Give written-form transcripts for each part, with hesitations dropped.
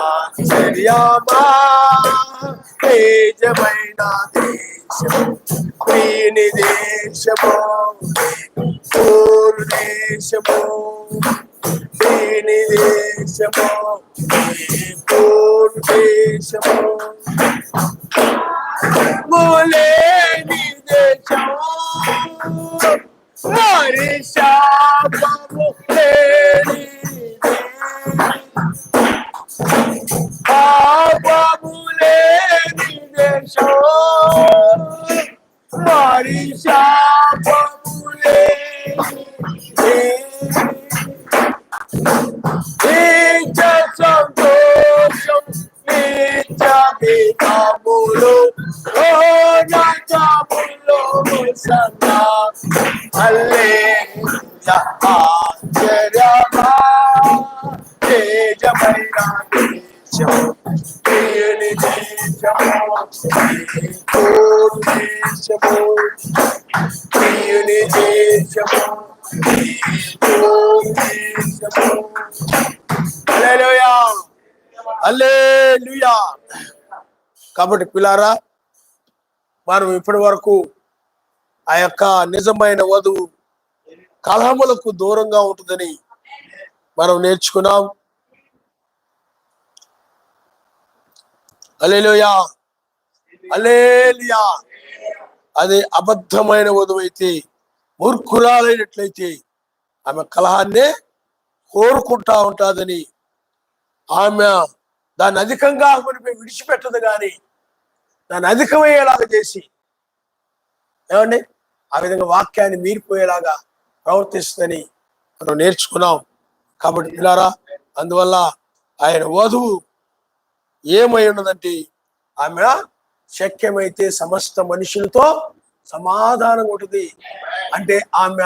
ఆశ్చర్యమా తేజమైన దేశము ప్రియని దేశము పూర్ణ దేశము ప్రియని దేశము పూర్ణ దేశము మూలేని దేశము వారి శాపము లేని పాపము లేని దేశం వారి శాపము లేని నిత్య సంతోషం నిత్య గీతములు నాట్యములో సదా హల్లెలూయా ఆశ్చర్యమా తేజమైన దేశము ప్రియని దేశము దేశము ప్రియని దేశము దేశము హల్లెలూయా హల్లెలూయా. కాబట్టి పిల్లారా, మనం ఇప్పటి వరకు ఆ యొక్క నిజమైన వధువు కలహములకు దూరంగా ఉంటుందని మనం నేర్చుకున్నాం. హల్లెలూయా హల్లెలూయా. అది అబద్ధమైన వధువు అయితే, మూర్ఖురాలైనట్లయితే ఆమె కలహాన్నే కోరుకుంటా ఉంటుందని, ఆమె దాన్ని అధికంగా విడిచిపెట్టదు కానీ దాన్ని అధికమయ్యేలాగా చేసి ఏమండి ఆ విధంగా వాక్యాన్ని మీరిపోయేలాగా ప్రవర్తిస్తుందని మనం నేర్చుకున్నాం. కాబట్టి పిల్లారా, అందువల్ల ఆయన వధువు ఏమై ఉన్నదంటే ఆమె శక్యమైతే సమస్త మనుషులతో సమాధానం ఉంటుంది. అంటే ఆమె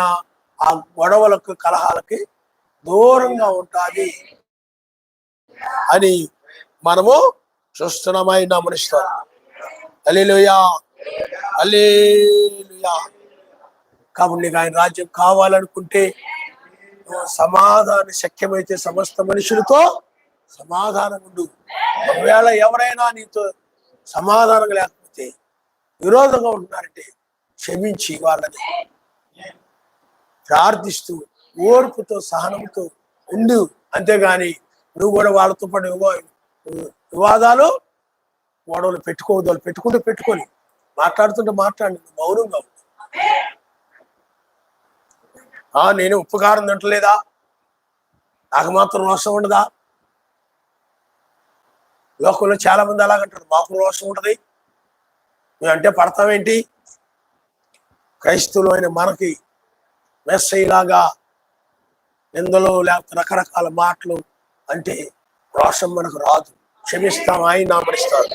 ఆ గొడవలకు కలహాలకి దూరంగా ఉంటుంది అని మనము చూస్తున్నామని గమనిస్తాం. హల్లెలూయా హల్లెలూయా. కాబట్టి నీకు ఆయన రాజ్యం కావాలనుకుంటే సమాధానం శక్యమైతే సమస్త మనుషులతో సమాధానం ఉండు. ఒకవేళ ఎవరైనా నీతో సమాధానం లేకపోతే విరోధంగా ఉంటున్నారంటే క్షమించి వాళ్ళని ప్రార్థిస్తూ ఓర్పుతో సహనంతో ఉండు. అంతేగాని నువ్వు కూడా వాళ్ళతో పాటు వివాదాలు గొడవలు పెట్టుకోవద్దు. వాళ్ళు పెట్టుకొని మాట్లాడుతుంటే మాట్లాడి మౌనంగా ఉంది. నేను ఉప్పుకారం తింటలేదా, నాకు మాత్రం రోషం ఉండదా? లోకంలో చాలా మంది అలాగంటారు, మాకు రోషం ఉంటుంది, మేమంటే పడతామేంటి? క్రైస్తవులు అయిన మనకి మెస్సయ్యలాగా నిందలు లేకపోతే రకరకాల మాటలు అంటే రోషం మనకు రాదు. క్షమిస్తాం, ఆయన నామరిస్తాడు.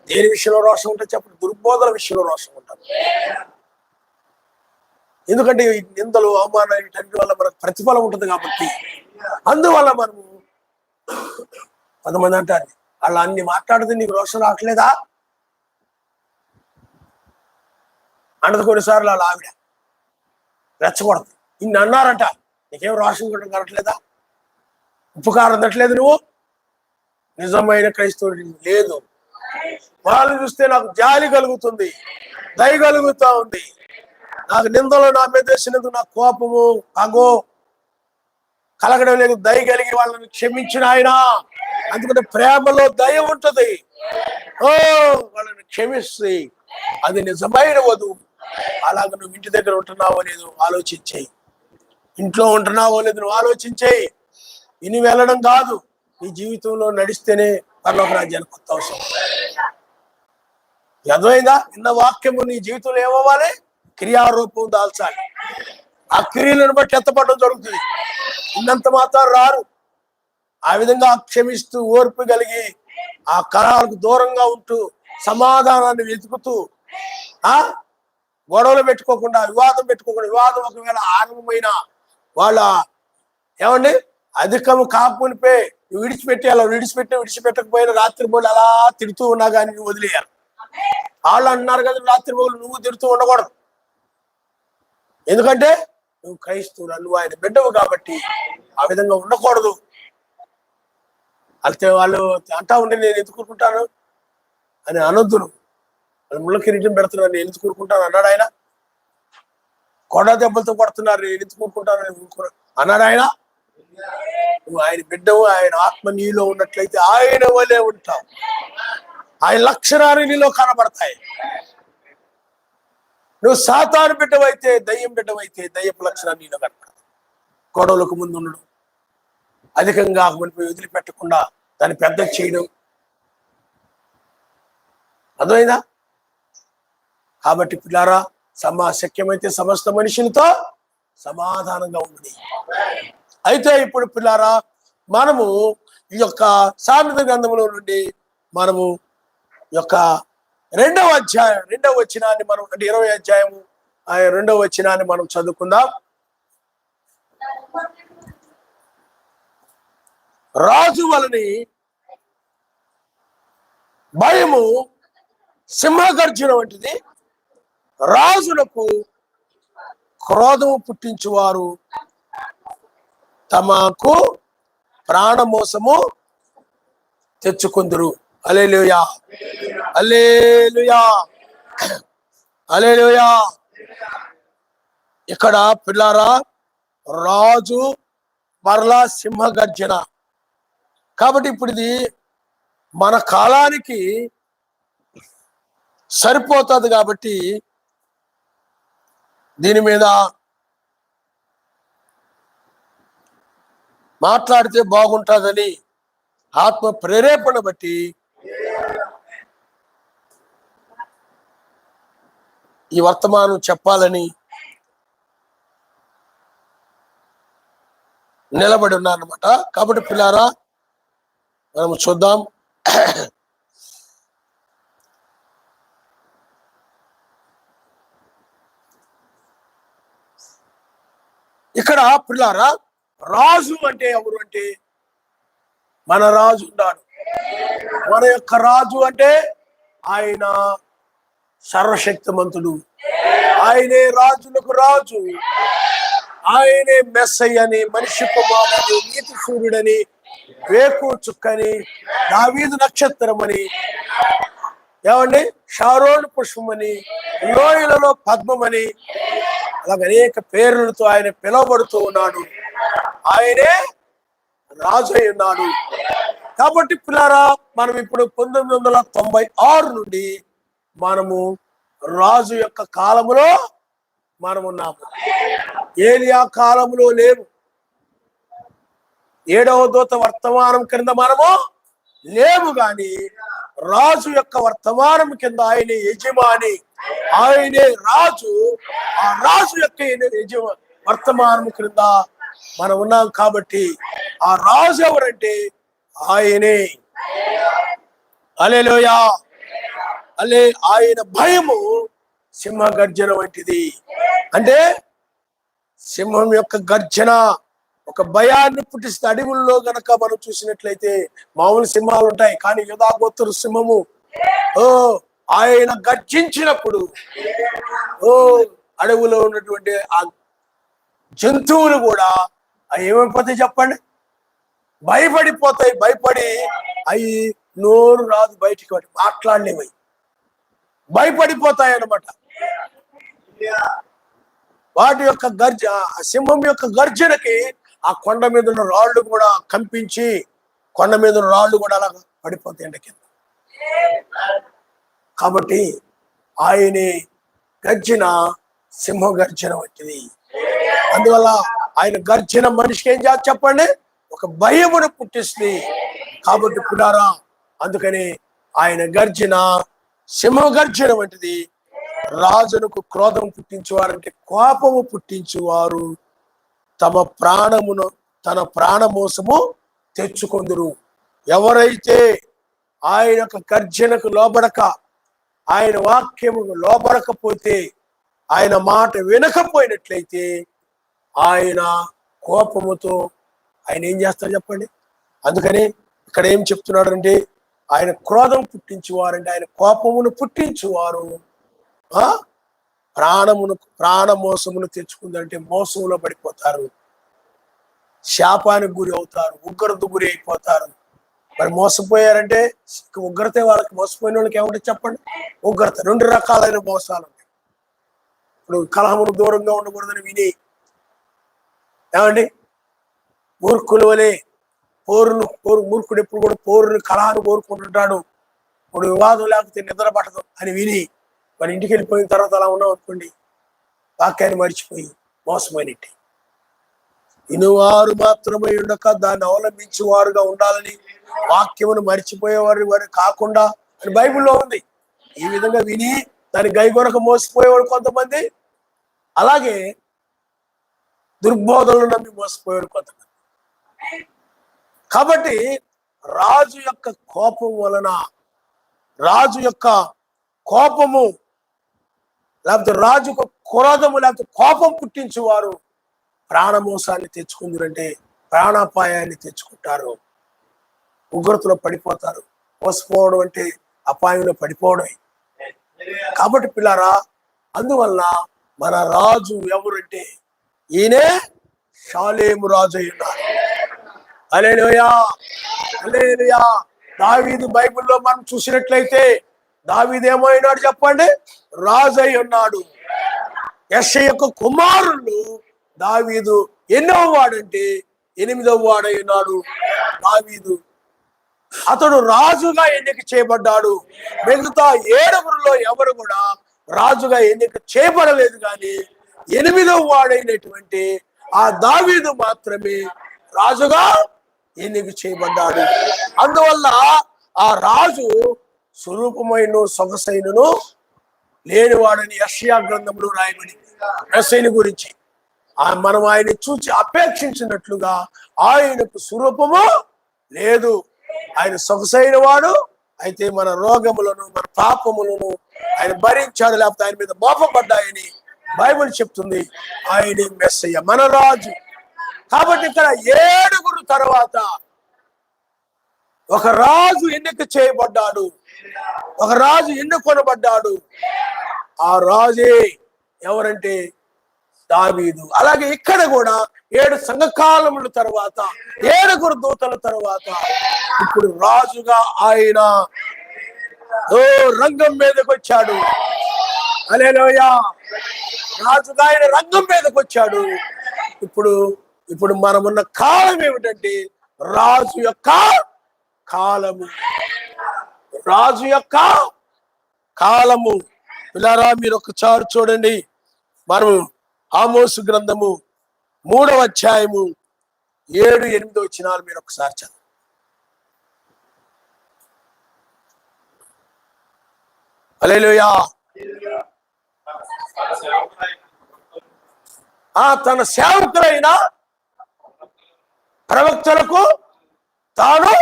దేని విషయంలో రోషం ఉంటుంది చెప్పండి? దుర్బోధన విషయంలో రోషం ఉంటుంది. ఎందుకంటే ఈ నిందలు అవమానాలు వీటన్నిటి వల్ల మనకు ప్రతిఫలం ఉంటుంది కాబట్టి. అందువల్ల మనము కొంతమంది అంటారు, వాళ్ళు అన్ని మాట్లాడితే నీకు రోషం రావట్లేదా అన్నది. కొన్నిసార్లు వాళ్ళ ఆవిడ రెచ్చగొడదు, ఇన్ని అన్నారంట, నీకేం రోషం కూడా కనట్లేదా? ఉపకారం అందట్లేదు నువ్వు? నిజమైన క్రైస్తవుడి లేదు. వాళ్ళని చూస్తే నాకు జాలి కలుగుతుంది, దయ కలుగుతా ఉంది. నాకు నిందలు నా మీద వేసినందుకు నాకు కోపము పగో కలగడం లేదు. దయ కలిగి వాళ్ళని క్షమించిన ఆయన. అందుకంటే ప్రేమలో దయ ఉంటుంది. వాళ్ళని క్షమిస్తే అది నిజమైన వధువు. అలాగ నువ్వు ఇంటి దగ్గర ఉంటున్నావో లేదో ఆలోచించేయి, ఇంట్లో ఉంటున్నావో లేదో నువ్వు ఆలోచించేయి. ఇని వెళ్ళడం కాదు, నీ జీవితంలో నడిస్తేనే పరలోక రాజ్యానికి కొత్త అవసరం. అర్థమైందా? నిన్న వాక్యము నీ జీవితంలో ఏమవ్వాలి? క్రియారూపం దాల్చాలి. ఆ క్రియలను బట్టి ఎత్తపడడం జరుగుతుంది. ఇన్నంత మాత్రం రారు. ఆ విధంగా క్షమిస్తూ ఓర్పు కలిగి ఆ కరాలకు దూరంగా ఉంటూ సమాధానాన్ని వెతుకుతూ గొడవలు పెట్టుకోకుండా వివాదం ఒకవేళ ఆరంభమైన వాళ్ళ ఏమండి అధికము కాపునిపే విడిచిపెట్టకపోయినా రాత్రి బోళ్ళు అలా తిడుతూ ఉన్నా కానీ నువ్వు వదిలేయాలి. వాళ్ళు అంటున్నారు కదా రాత్రి బోళ్ళు నువ్వు తిడుతూ ఉండకూడదు. ఎందుకంటే నువ్వు క్రైస్తవుడు, నువ్వు ఆయన బిడ్డవు కాబట్టి ఆ విధంగా ఉండకూడదు. వాళ్ళు అంటా ఉండి నేను ఎందుకు ఊరుకుంటాను అని అనొద్దు. వాళ్ళు ముళ్ళ కిరీటం పెడుతున్నారు, నేను ఎందుకు ఊరుకుంటాను అన్నాడు ఆయన. కొండ దెబ్బలతో కొడుతున్నారు, నేను ఎందుకు ఊరుకుంటాను అన్నాడు ఆయన. నువ్వు ఆయన బిడ్డవు, ఆయన ఆత్మ నీలో ఉన్నట్లయితే ఆయన వలే ఉంటావు. ఆయన లక్షణాలు నీలో కనబడతాయి. నువ్వు సాతాను బిడ్డవైతే, దయ్యం బిడ్డవైతే దయ్యపు లక్షణాలు నీలో కనబడతాయి. గొడవలకు ముందు ఉండడం, అధికంగా ఆకుమనిపోయి వదిలిపెట్టకుండా దాన్ని పెద్ద చేయడం, అర్థమైందా? కాబట్టి పిల్లారా, శక్యమైతే సమస్త మనుషులతో సమాధానంగా ఉంది. అయితే ఇప్పుడు పిల్లారా, మనము ఈ యొక్క సామెత గ్రంథంలో నుండి మనము యొక్క 2వ అధ్యాయం 2వ వచనాన్ని మనం, అంటే 20వ అధ్యాయము 2వ వచనాన్ని మనం చదువుకుందాం. రాజు వలని భయము సింహగర్జన వంటిది, రాజులకు క్రోధము పుట్టించువారు తమకు ప్రాణమోసము తెచ్చుకుందురు. హల్లెలూయా, హల్లెలూయా, హల్లెలూయా. ఇక్కడ పిల్లారా, రాజు మరలా సింహగర్జన. కాబట్టి ఇప్పుడు ఇది మన కాలానికి సరిపోతుంది. కాబట్టి దీని మీద మాట్లాడితే బాగుంటుందని ఆత్మ ప్రేరేపణ బట్టి ఈ వర్తమానం చెప్పాలని నిలబడి ఉన్నానమాట. కాబట్టి పిల్లారా, మనం చూద్దాం. ఇక్కడ పిల్లారా, రాజు అంటే ఎవరు అంటే మన రాజు ఉన్నాడు. మన యొక్క రాజు అంటే ఆయన సర్వశక్తిమంతుడు, ఆయనే రాజులకు రాజు, ఆయనే మెస్సయ్యని, మనిషి కుమారుడని, నీతి సూర్యుడని, వేకు చుక్కని, దావీదు నక్షత్రమని, ఏమండి షారోన్ పుష్పమని, లోయలలో పద్మమని, అలాగే అనేక పేర్లతో ఆయన పిలువబడుతూ ఉన్నాడు. ఆయనే రాజు అయి ఉన్నాడు. కాబట్టి పిల్లారా, మనం ఇప్పుడు 1996 నుండి మనము రాజు యొక్క కాలములో మనమున్నాము. ఏలియా కాలములో లేవు. 7వ దూత వర్తమానం కింద మనము లేవు, కానీ రాజు యొక్క వర్తమానం కింద ఆయనే యజమాని, ఆయనే రాజు. ఆ రాజు యొక్క వర్తమానం క్రింద మనం ఉన్నాం. కాబట్టి ఆ రాజు ఎవరంటే ఆయనే. హల్లెలూయా. ఆయన భయము సింహ గర్జన వంటిది. అంటే సింహం యొక్క గర్జన ఒక భయాన్ని పుట్టిస్తే, అడవుల్లో గనక మనం చూసినట్లయితే మామూలు సింహాలు ఉంటాయి, కానీ యూదా గోత్ర సింహము ఆయన గర్జించినప్పుడు అడవులో ఉన్నటువంటి ఆ జంతువులు కూడా అవి ఏమైపోతాయి చెప్పండి? భయపడిపోతాయి. భయపడి అవి నోరు రాదు బయటికి, వాటి మాట్లాడలేవి, భయపడిపోతాయి అన్నమాట. వాటి యొక్క సింహం యొక్క గర్జనకి ఆ కొండ మీద ఉన్న రాళ్ళు కూడా కంపించి, కొండ మీద ఉన్న రాళ్ళు కూడా అలా పడిపోతాయండి కింద. కాబట్టి ఆయనే గర్జన సింహ గర్జన వంటిది. అందువల్ల ఆయన గర్జన మనిషికి ఏం చేయాలి చెప్పండి? ఒక భయమును పుట్టిస్తుంది. కాబట్టి పుడారా, అందుకని ఆయన గర్జన సింహ గర్జన వంటిది. రాజునకు క్రోధం పుట్టించేవారంటే కోపము పుట్టించేవారు తన ప్రాణమోసము తెచ్చుకొందురు. ఎవరైతే ఆయన యొక్క గర్జనకు లోబడక, ఆయన వాక్యముకు లోబడకపోతే, ఆయన మాట వినకపోయినట్లయితే ఆయన కోపముతో ఆయన ఏం చేస్తారు చెప్పండి? అందుకని ఇక్కడ ఏం చెప్తున్నాడు అంటే, ఆయన క్రోధం పుట్టించేవారంటే ఆయన కోపమును పుట్టించేవారు ప్రాణమోసమును తెచ్చుకుందంటే మోసంలో పడిపోతారు, శాపానికి గురి అవుతారు, ఉగ్రతకు గురి అయిపోతారు. మరి మోసపోయారంటే ఉగ్రతే. వాళ్ళకి మోసపోయిన వాళ్ళకి ఏమంటే చెప్పండి, ఉగ్రత. 2 రకాలైన మోసాలు ఉన్నాయి. ఇప్పుడు కలహమును దూరంగా ఉండకూడదని విని ఏమండి మూర్ఖుల వలె మూర్ఖుడు ఎప్పుడు కూడా పోరుని కలహాన్ని కోరుకుంటుంటాడు. ఇప్పుడు వివాదం లేకపోతే నిద్ర పట్టదు అని విని మన ఇంటికి వెళ్ళిపోయిన తర్వాత అలా ఉన్నాం అనుకోండి, వాక్యాన్ని మర్చిపోయి మోసమైనట్టు. వినువారు మాత్రమే ఉండక దాన్ని అవలంబించే వారుగా ఉండాలని, వాక్యమును మర్చిపోయేవారు వారు కాకుండా అని బైబిల్లో ఉంది. ఈ విధంగా విని దాని గైగొనక మోసపోయేవాడు కొంతమంది, అలాగే దుర్బోధనలు నమ్మి మోసపోయాడు కొంతమంది. కాబట్టి రాజు యొక్క కోపం వలన, రాజు యొక్క కోపము లేకపోతే రాజు యొక్క క్రోధము లేకపోతే కోపం పుట్టించేవారు ప్రాణమోసాన్ని తెచ్చుకుందరంటే ప్రాణాపాయాన్ని తెచ్చుకుంటారు, ఉగ్రతలో పడిపోతారు. మోసపోవడం అంటే అపాయంలో పడిపోవడమే. కాబట్టి పిల్లారా, అందువల్ల మన రాజు ఎవరంటే ఈయనే షాలేము రాజు అయి ఉన్నారు. హల్లెలూయా, హల్లెలూయా. దావీదు బైబిల్లో మనం చూసినట్లయితే దావీదు ఏమైనాడు చెప్పండి, రాజు అయి ఉన్నాడు. యెషయా యొక్క కుమారులు దావీదు ఎన్నో వాడంటే 8వ వాడై ఉన్నాడు దావీదు. అతడు రాజుగా ఎన్నిక చేయబడ్డాడు. మిగతా 7 ఎవరు కూడా రాజుగా ఎన్నిక చేయబడలేదు. కానీ 8వ వాడైనటువంటి ఆ దావీదు మాత్రమే రాజుగా ఎన్నిక చేయబడ్డాడు. అందువల్ల ఆ రాజు స్వరూపమైన సొగసైనను లేనివాడని యెషయా గ్రంథంలో రాయబడింది. మెస్సీని గురించి మనం ఆయన చూచి అపేక్షించినట్లుగా ఆయనకు స్వరూపము లేదు. ఆయన సొగసైన వాడు అయితే మన రోగములను మన పాపములను ఆయన భరించాడు, లేకపోతే ఆయన మీద మోపబడ్డాయని బైబిల్ చెప్తుంది. ఆయన మెస్సయ్య మన రాజు. కాబట్టి ఇక్కడ 7 తర్వాత ఒక రాజు ఎన్నిక చేయబడ్డాడు, ఒక రాజు ఎన్నుకొనబడ్డాడు. ఆ రాజే ఎవరంటే దావీదు. అలాగే ఇక్కడ కూడా 7 సంఘకాలముల తర్వాత 7 దూతల తర్వాత ఇప్పుడు రాజుగా ఆయన రంగం మీదకి వచ్చాడు. హల్లెలూయా, రాజుగా ఆయన రంగం మీదకి వచ్చాడు. ఇప్పుడు మనమున్న కాలం ఏమిటంటే రాజు యొక్క కాలము, రాజు యొక్క కాలము. పిల్లారా, మీరు ఒకసారి చూడండి, మనం ఆమోసు గ్రంథము 3వ అధ్యాయము 7, 8 వచనాలు మీరు ఒకసారి చదవండి. హల్లెలూయా. తన సేవకులైన ప్రవక్తలకు తాను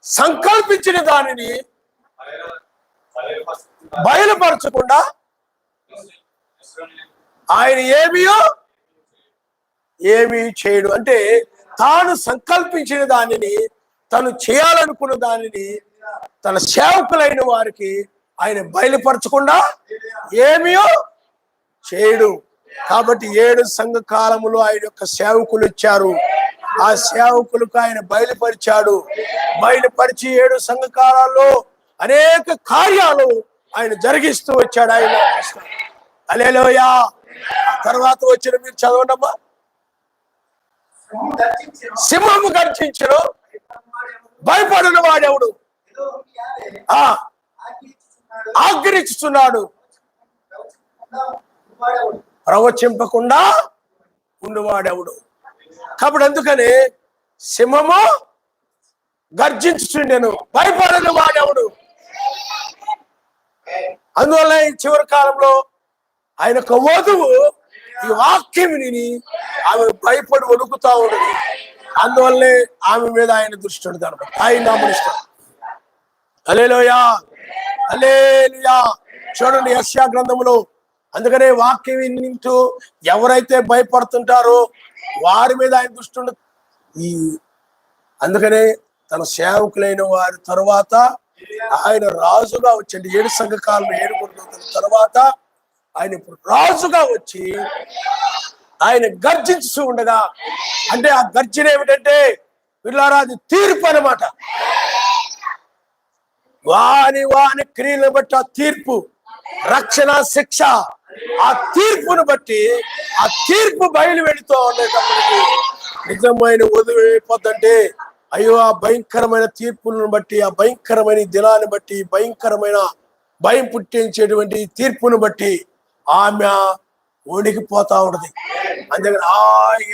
సంకల్పించిన దానిని బయలుపరచకుండా ఆయన ఏమీ చేయడు. అంటే తాను సంకల్పించిన దానిని, తను చేయాలనుకున్న దానిని తన సేవకులైన వారికి ఆయన బయలుపరచకుండా ఏమీ చేయడు. కాబట్టి 7 సంఘ కాలములో ఆయన యొక్క సేవకులు ఇచ్చారు. ఆ సేవకులకు ఆయన బయలుపరిచి 7 సంఘ కాలాల్లో అనేక కార్యాలు ఆయన జరిగిస్తూ వచ్చాడు. ఆయన హల్లెలూయా. తర్వాత వచ్చిన మీరు చదవండమ్మా. సింహము గర్జించను, భయపడిన వాడెవడు? ఆజ్ఞిస్తున్నాడు, ప్రవచింపకుండా ఉండేవాడెవడు? కాబట్టి అందుకని సింహము గర్జించుచుండెను, భయపడిన వాడెవడు? అందువల్ల ఈ చివరి కాలంలో ఆయన యొక్క వధువు ఈ వాక్యం విని ఆమె భయపడి వణుకుతా ఉండదు. అందువల్లే ఆమె మీద ఆయన దృష్టి ఉండదు, ఆయన నామనిస్తాడు. హల్లెలూయా, హల్లెలూయా. చూడండి యెషయా గ్రంథంలో, అందుకనే వాక్యం వింటూ ఎవరైతే భయపడుతుంటారో వారి మీద ఆయన దృష్టి ఉండదు. అందుకనే తన సేవకులైన వారి తర్వాత ఆయన రాజుగా వచ్చండి. 7 సంఘ కాలం 7 దూతల తర్వాత ఆయన ఇప్పుడు రాజుగా వచ్చి ఆయన గర్జించుతూ ఉండగా, అంటే ఆ గర్జన ఏమిటంటే పిల్లారా, అది తీర్పు అన్నమాట. వాని క్రియలను బట్టి ఆ తీర్పు, రక్షణ, శిక్ష, ఆ తీర్పును బట్టి ఆ తీర్పు బయలు వెళుతూ ఉండేటప్పటికి నిజమైన వధువు అయిపోద్దంటే, అయ్యో ఆ భయంకరమైన తీర్పులను బట్టి, ఆ భయంకరమైన దినాన్ని బట్టి, భయంకరమైన భయం పుట్టించేటువంటి తీర్పును బట్టి ఆమె ఓడికిపోతా ఉండదు. అందుకని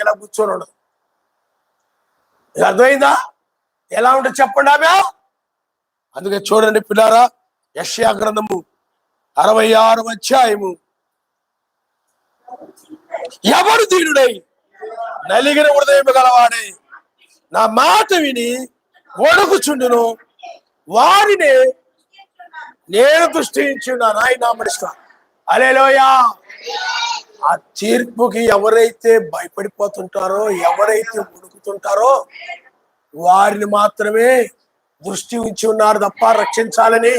ఇలా కూర్చొని ఉండదు. అర్థమైందా? ఎలా ఉంటుంది చెప్పండి ఆమె. అందుకే చూడండి పిల్లారా, యెషయా గ్రంథము 66వ అధ్యాయము, ఎవరు దీనుడై నలిగిన హృదయం గలవాడై నా మాట విని వణుకుచుండును వారిని నేను దృష్టించున్నాను. ఆయన మనిషి హల్లెలూయా. ఆ తీర్పుకి ఎవరైతే భయపడిపోతుంటారో, ఎవరైతే వణుకుతుంటారో వారిని మాత్రమే దృష్టి ఉంచి ఉన్నారు తప్ప రక్షించాలని,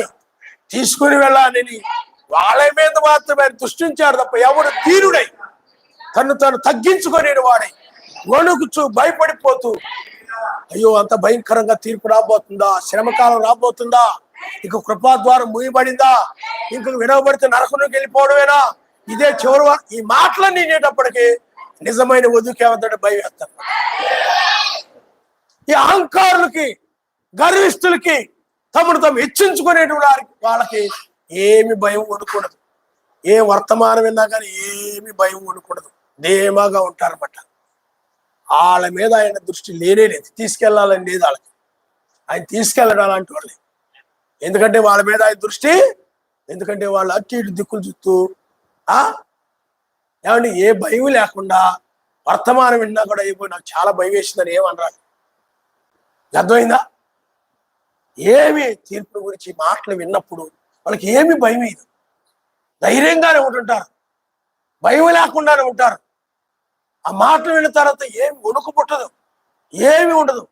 తీసుకుని వెళ్ళాలని వాళ్ళ మీద మాత్రమే దృష్టి ఉంచారు తప్ప ఎవరు దీనుడై తను తగ్గించుకొని వాడై వణుకుచు భయపడిపోతూ, అయ్యో అంత భయంకరంగా తీర్పు రాబోతుందా, శ్రమకాలం రాబోతుందా, ఇంక కృపా ద్వారం మూయబడిందా, ఇంక విడవబడితే నరకంలోకి వెళ్ళిపోవడమేనా, ఇదే చివరి ఈ మాటలన్నీ వినేటప్పటికీ నిజమైన వధువుకి ఏమంటే భయం వేస్తారు. ఈ అహంకారులకి, గర్విష్ఠులకి, తమను తాము హెచ్చించుకునేటువంటి వాళ్ళకి ఏమి భయం ఉండకూడదు. ఏ వర్తమానం విన్నా కానీ ఏమి భయం ఉండకూడదు. ధీమాగా ఉంటారన్నమాట. వాళ్ళ మీద ఆయన దృష్టి లేనే లేదు. తీసుకెళ్లాలని లేదు వాళ్ళకి. ఆయన తీసుకెళ్ళడం అలాంటి వాళ్ళే. ఎందుకంటే వాళ్ళ మీద ఆయన దృష్టి, ఎందుకంటే వాళ్ళు అట్టి ఇటు దిక్కులు చుట్టూ ఏమండి ఏ భయం లేకుండా వర్తమానం విన్నా కూడా అయిపోయి నాకు చాలా భయం వేసిందని ఏమనరాదు. అర్థమైందా? ఏమి తీర్పు గురించి మాటలు విన్నప్పుడు వాళ్ళకి ఏమి భయం లేదు. ధైర్యంగానే ఉంటుంటారు, భయం లేకుండానే ఉంటారు. ఆ మాటలు విన్న తర్వాత ఏమి వణుకు పుట్టదు, ఏమి ఉండదు.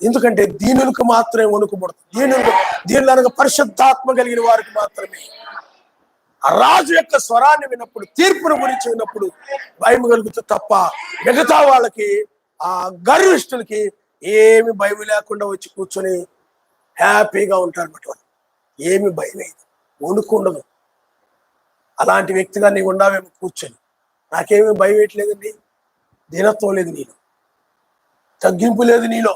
ఎందుకంటే దీనులకు మాత్రమే వణుకు పుడుతుంది. దీనులకు పరిశుద్ధాత్మ కలిగిన వారికి మాత్రమే ఆ రాజు యొక్క స్వరాన్ని విన్నప్పుడు, తీర్పును గురించి విన్నప్పుడు భయం కలుగుతుంది తప్ప మిగతా వాళ్ళకి, ఆ గర్విష్ఠులకి ఏమి భయం లేకుండా వచ్చి కూర్చొని హ్యాపీగా ఉంటారు అన్నమాట. వాళ్ళు ఏమి భయం లేదు, వణుకు ఉండదు. అలాంటి వ్యక్తిగా నీకు ఉండావేమో కూర్చొని, నాకేమీ భయం వేయట్లేదండి, దీనత్వం లేదు నీలో, తగ్గింపు లేదు నీలో.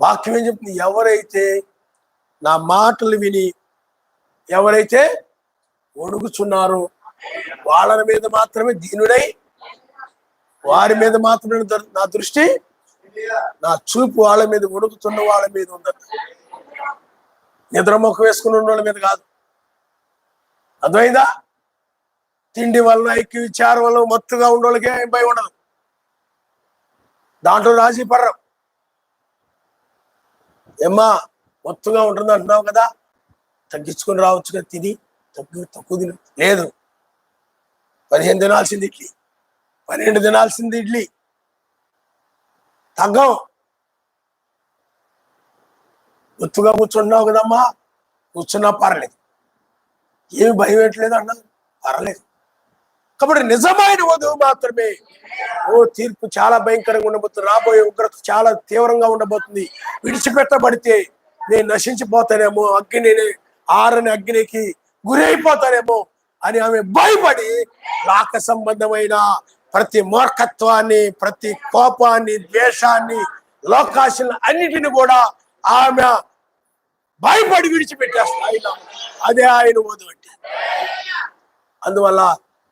వాక్యం ఏం చెప్తుంది? ఎవరైతే నా మాటలు విని ఎవరైతే వణుకుచున్నారో వాళ్ళ మీద మాత్రమే దీనుడై, వారి మీద మాత్రమే నా దృష్టి, నా చూపు వాళ్ళ మీద, వణుకుతున్న వాళ్ళ మీద ఉండదు. నిద్రమొక్క వేసుకుని ఉన్న వాళ్ళ మీద కాదు. అర్థమైందా? తిండి వల్ల, ఎక్కువ విచారం వల్ల మత్తుగా ఉన్న వాళ్ళకే భయం ఉండదు. దాంట్లో రాజీ పర్రం. ఏమ్మా మత్తుగా ఉంటుంది అంటున్నావు కదా, తగ్గించుకొని రావచ్చు కదా, తిని తక్కువ తిని లేదు. 15 తినాల్సింది ఇడ్లీ, 12 తినాల్సింది ఇడ్లీ, తగ్గం. గుర్తుగా కూర్చుంటున్నావు కదమ్మా, కూర్చున్నా పర్లేదు, ఏమి భయం పెట్టలేదు అన్నావు, పర్లేదు. కాబట్టి నిజమైన వధువు మాత్రమే. తీర్పు చాలా భయంకరంగా ఉండబోతుంది, రాబోయే ఉగ్రత చాలా తీవ్రంగా ఉండబోతుంది. విడిచిపెట్టబడితే నేను నశించిపోతానేమో, ఆరని అగ్నికి గురైపోతానేమో అని ఆమె భయపడి లోక సంబంధమైన ప్రతి మూర్ఖత్వాన్ని, ప్రతి కోపాన్ని, ద్వేషాన్ని, లోకాశలను అన్నిటిని కూడా ఆమె భయపడి విడిచిపెట్టేస్తాయి. అదే ఆయన వధువు అంటే. అందువల్ల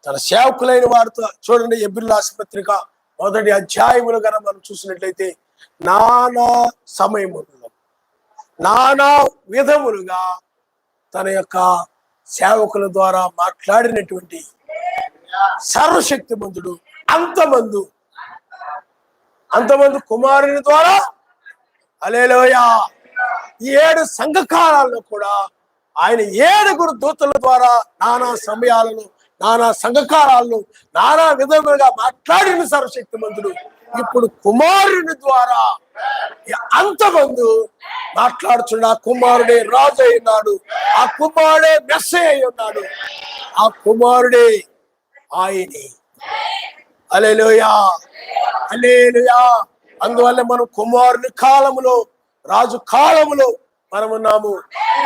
తన సేవకులైన వారితో చూడండి, ఎబ్రిల్ పత్రిక 1వ అధ్యాయములు కనుక మనం చూసినట్లయితే నానా సమయములలో, నానా విధములుగా తన యొక్క సేవకుల ద్వారా మాట్లాడినటువంటి సర్వశక్తిమంతుడు, అంతమంది కుమారుని ద్వారా హల్లెలూయా. ఈ 7 సంఘకాలాల్లో కూడా ఆయన 7 దూతల ద్వారా నానా సమయాలను, నానా సంఘకారాలను, నానా విధములుగా మాట్లాడిన సర్వశక్తిమంతుడు ఇప్పుడు కుమారుని ద్వారా అంతమంది మాట్లాడుచున్న ఆ కుమారుడే రాజు అయి ఉన్నాడు, ఆ కుమారుడే మెస్సయ్య అయి ఉన్నాడు, ఆ కుమారుడే ఆయనే. హల్లెలూయా, హల్లెలూయా. అందువల్ల మనం కుమారుని కాలములో, రాజు కాలములో మనం ఉన్నాము.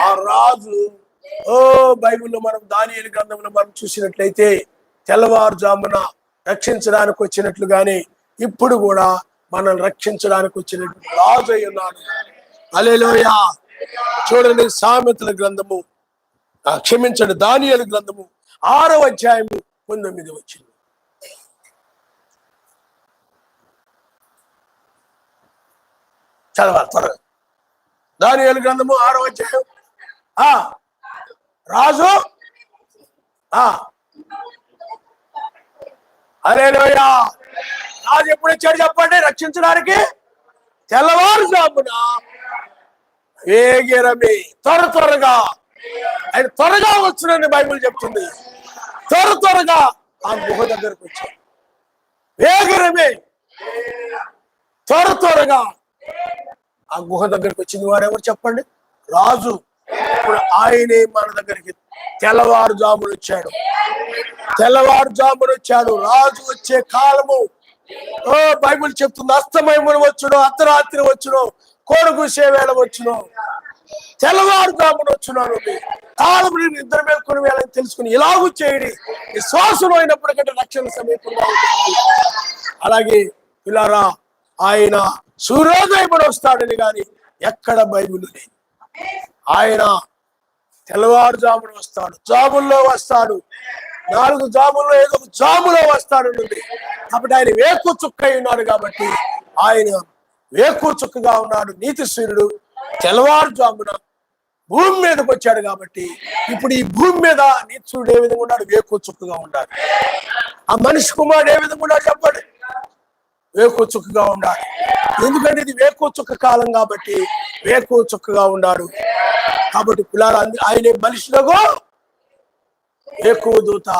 ఆ రాజు బైబిల్లో మనం దానియేలు గ్రంథంలో మనం చూసినట్లయితే తెల్లవారుజామున రక్షించడానికి వచ్చినట్లుగానే ఇప్పుడు కూడా మనల్ని రక్షించడానికి వచ్చినట్లు రాజు అయి ఉన్నాడు. హల్లెలూయా. చూడండి, సామెతల గ్రంథము, క్షమించండి, దానియేలు గ్రంథము 6వ అధ్యాయము 19 వచ్చింది. చదవాలి త్వరగా. దానియేలు గ్రంథము 6వ అధ్యాయం. రాజు హల్లెలూయా. రాజు ఎప్పుడు వచ్చాడు చెప్పండి రక్షించడానికి? తెల్లవారుజామున వేగిరమి, త్వరగా ఆయన త్వరగా వచ్చునని బైబిల్ చెప్తుంది. త్వరగా ఆ గుహ దగ్గరకు వచ్చాడు. వేగిరమి, త్వరగా ఆ గుహ దగ్గరికి వచ్చింది. వారెవరు చెప్పండి? రాజు. ఇప్పుడు ఆయనే మన దగ్గరికి తెల్లవారుజామున వచ్చాడు. రాజు వచ్చే కాలము బైబిల్ చెప్తుంది. అస్తమయమున వచ్చును, అర్ధరాత్రి వచ్చును, కోడుకూసే వేళ వచ్చును, తెల్లవారుజామున వచ్చున్నాను. కాలము ఇద్దరు మేల్కొని వేళని తెలుసుకుని ఇలాగూ చేయడి. విశ్వాసం అయినప్పటికంటే రక్షణ సమీపంగా ఉంటుంది. అలాగే పిల్లారా, ఆయన సూర్యోదయమున వస్తాడని కానీ ఎక్కడ బైబిల్ లేదు. ఆయన తెల్లవారుజామున వస్తాడు, జాముల్లో వస్తాడు, 4 జాముల్లో ఏదో ఒక జాములో వస్తాడు. కాబట్టి ఆయన వేకు చుక్క ఉన్నాడు. కాబట్టి ఆయన వేకు చుక్కగా ఉన్నాడు. నీతి సూర్యుడు తెల్లవారుజామున భూమి మీదకి వచ్చాడు. కాబట్టి ఇప్పుడు ఈ భూమి మీద నీతి సూర్యుడు ఏ విధంగా ఉన్నాడు? వేకు చుక్కగా ఉన్నాడు. ఆ మనిషి కుమారుడు ఏ విధంగా ఉన్నాడు చెప్పండి? వేకు చుక్కగా ఉండాలి. ఎందుకంటే ఇది వేకు చుక్క కాలం కాబట్టి వేకు చుక్కగా ఉన్నాడు. కాబట్టి పిల్లలు ఆయనే బలిష్ఠుడగో వేకు దూత,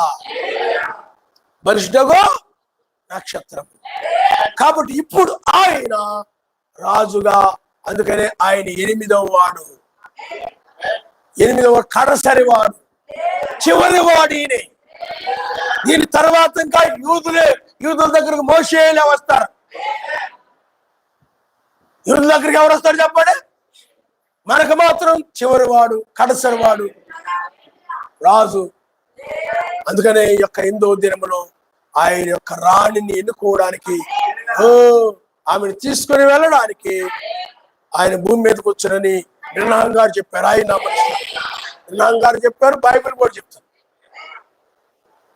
బలిష్ఠుడగో నక్షత్రం. కాబట్టి ఇప్పుడు ఆయన రాజుగా, అందుకనే ఆయన 8వ వాడు, 8వ కడసరి వాడు, చివరి వాడు ఈయనే. దీని తర్వాత ఇంకా యూదుల దగ్గరకు మోషేలే వస్తారు. యూదుల దగ్గరికి ఎవరు వస్తారు చెప్పండి? మనకు మాత్రం చివరి వాడు, కడసరి వాడు రాజు. అందుకనే ఈ యొక్క 8వ దినములో ఆయన యొక్క రాణిని ఎన్నుకోవడానికి, ఆమెను తీసుకుని వెళ్ళడానికి ఆయన భూమి మీదకి వచ్చారని బ్రహ్నాం గారు చెప్పారు. బ్రహ్నాం గారు చెప్పారు, బైబిల్ కూడా చెప్తారు.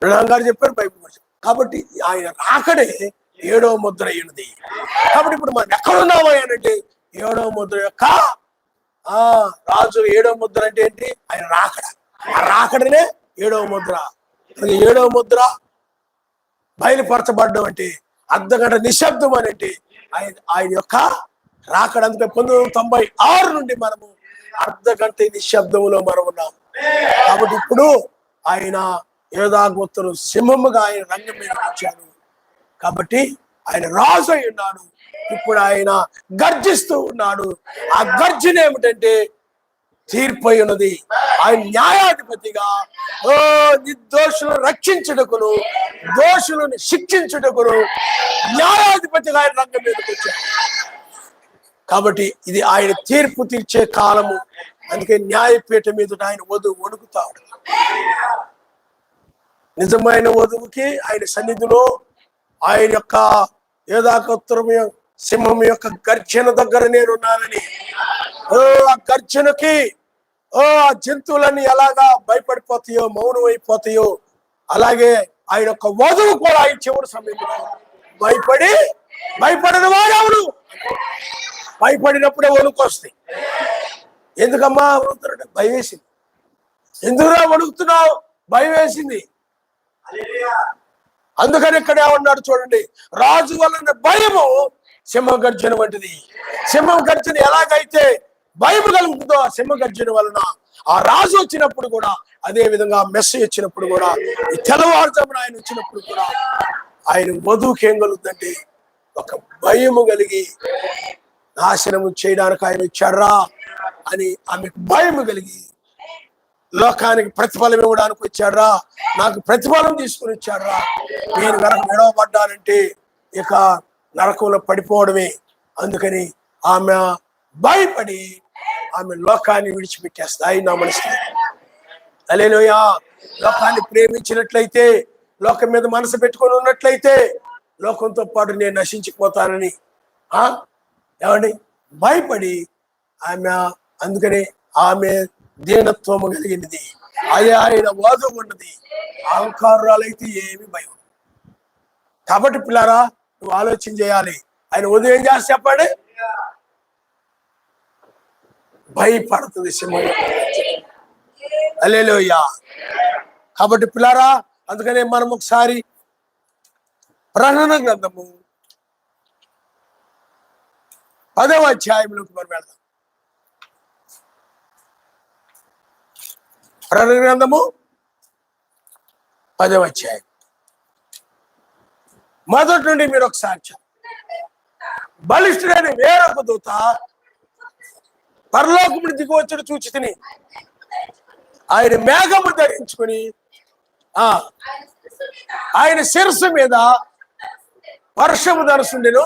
బ్రహ్నాం గారు చెప్పారు, బైబిల్ కూడా చెప్పారు. కాబట్టి ఆయన రాకడే 7వ ముద్ర అయినది. కాబట్టి ఇప్పుడు మనం ఎక్కడున్నామా అంటే 7వ ముద్ర యొక్క రాజు. 7వ ముద్ర అంటే ఏంటి? ఆయన రాకడ. ఆ రాకడనే 7వ ముద్ర. 7వ ముద్ర బయలుపరచబడ్డం అంటే అర్ధగంట నిశ్శబ్దం అని అంటే ఆయన యొక్క రాకడ. అందుకే 1996 నుండి మనము అర్ధగంట నిశ్శబ్దంలో మనం ఉన్నాం. కాబట్టి ఇప్పుడు ఆయన యోధాగోత్తులు సింహముగా ఆయన రంగం మీద వచ్చాడు. కాబట్టి ఆయన రాజు అయి ఉన్నాడు. ఇప్పుడు ఆయన గర్జిస్తూ ఉన్నాడు. ఆ గర్జన ఏమిటంటే తీర్పు అయి ఉన్నది. ఆయన న్యాయాధిపతిగా నిర్దోషులను రక్షించుటకును, దోషులను శిక్షించుటకును న్యాయాధిపతిగా ఆయన రంగం మీదకి వచ్చాడు. కాబట్టి ఇది ఆయన తీర్పు తీర్చే కాలము. అందుకే న్యాయపీఠ మీద ఆయన వధువు వణుకుతాడు. నిజమైన వధువుకి ఆయన సన్నిధిలో ఆయన యొక్క యోధాగోత్రం సింహం యొక్క గర్జన దగ్గర నేనున్నానని, ఆ గర్జనకి ఆ జంతువులన్నీ ఎలాగా భయపడిపోతాయో, మౌనం అయిపోతాయో, అలాగే ఆయన యొక్క వధువు కూడా ఆయన చివరి సమయంలో భయపడిన వాడెవడు? భయపడినప్పుడే వణుకు వస్తాయి. ఎందుకమ్మా వణుకుతున్నాడు? భయం వేసింది. ఎందుకురా వణుకుతున్నావు? భయం వేసింది. అందుకని ఇక్కడ ఏమన్నాడు చూడండి, రాజు వలన భయము సింహ గర్జన వంటిది. సింహం గర్జన ఎలాగైతే భయం కలుగుతుందో ఆ సింహ గర్జన వలన ఆ రాజు వచ్చినప్పుడు కూడా అదే విధంగా మెస్సీ వచ్చినప్పుడు కూడా, ఈ తెల్లవారుజామున ఆయన వచ్చినప్పుడు కూడా ఆయన వధువుకి ఏం కలుగుతుందంటే ఒక భయము కలిగి నాశనము చేయడానికి ఆయన వచ్చారా అని ఆమెకు భయము కలిగి లోకానికి ప్రతిఫలం ఇవ్వడానికి వచ్చాడ్రా, నాకు ప్రతిఫలం తీసుకుని వచ్చాడ్రా. నేను కనుక విడవబడ్డానంటే ఇక నరకంలో పడిపోవడమే. అందుకని ఆమె భయపడి ఆమె లోకాన్ని విడిచిపెట్టేస్తాయి. నా మనసు హల్లెలూయా. లోకాన్ని ప్రేమించినట్లయితే, లోకం మీద మనసు పెట్టుకొని ఉన్నట్లయితే లోకంతో పాటు నేను నశించిపోతానని ఏమండి భయపడి ఆమె, అందుకని ఆమె దీనత్వము కలిగినది, ఆయన వాదం ఉన్నది, అహంకారాలైతే ఏమి భయం. కాబట్టి పిల్లారా, నువ్వు ఆలోచన చేయాలి. ఆయన ఉదయం ఏం చేస్తా చెప్పండి, భయపడుతుంది సింహం. హల్లెలూయా. కాబట్టి పిల్లారా, అందుకనే మనం ఒకసారి ప్రకటన గ్రంథము 10వ అధ్యాయంలోకి మనం వెళ్దాం. ప్రకటన గ్రంథము 10వ అధ్యాయం మొదటి నుండి మీరు ఒకసారి బలిష్ఠుడైన వేరొక దూత పరలోకమును దిగువచ్చుడు చూచి తిని, ఆయన మేఘము ధరించుకుని ఆయన శిరస్సు మీద వర్షము ధరుసుండెను.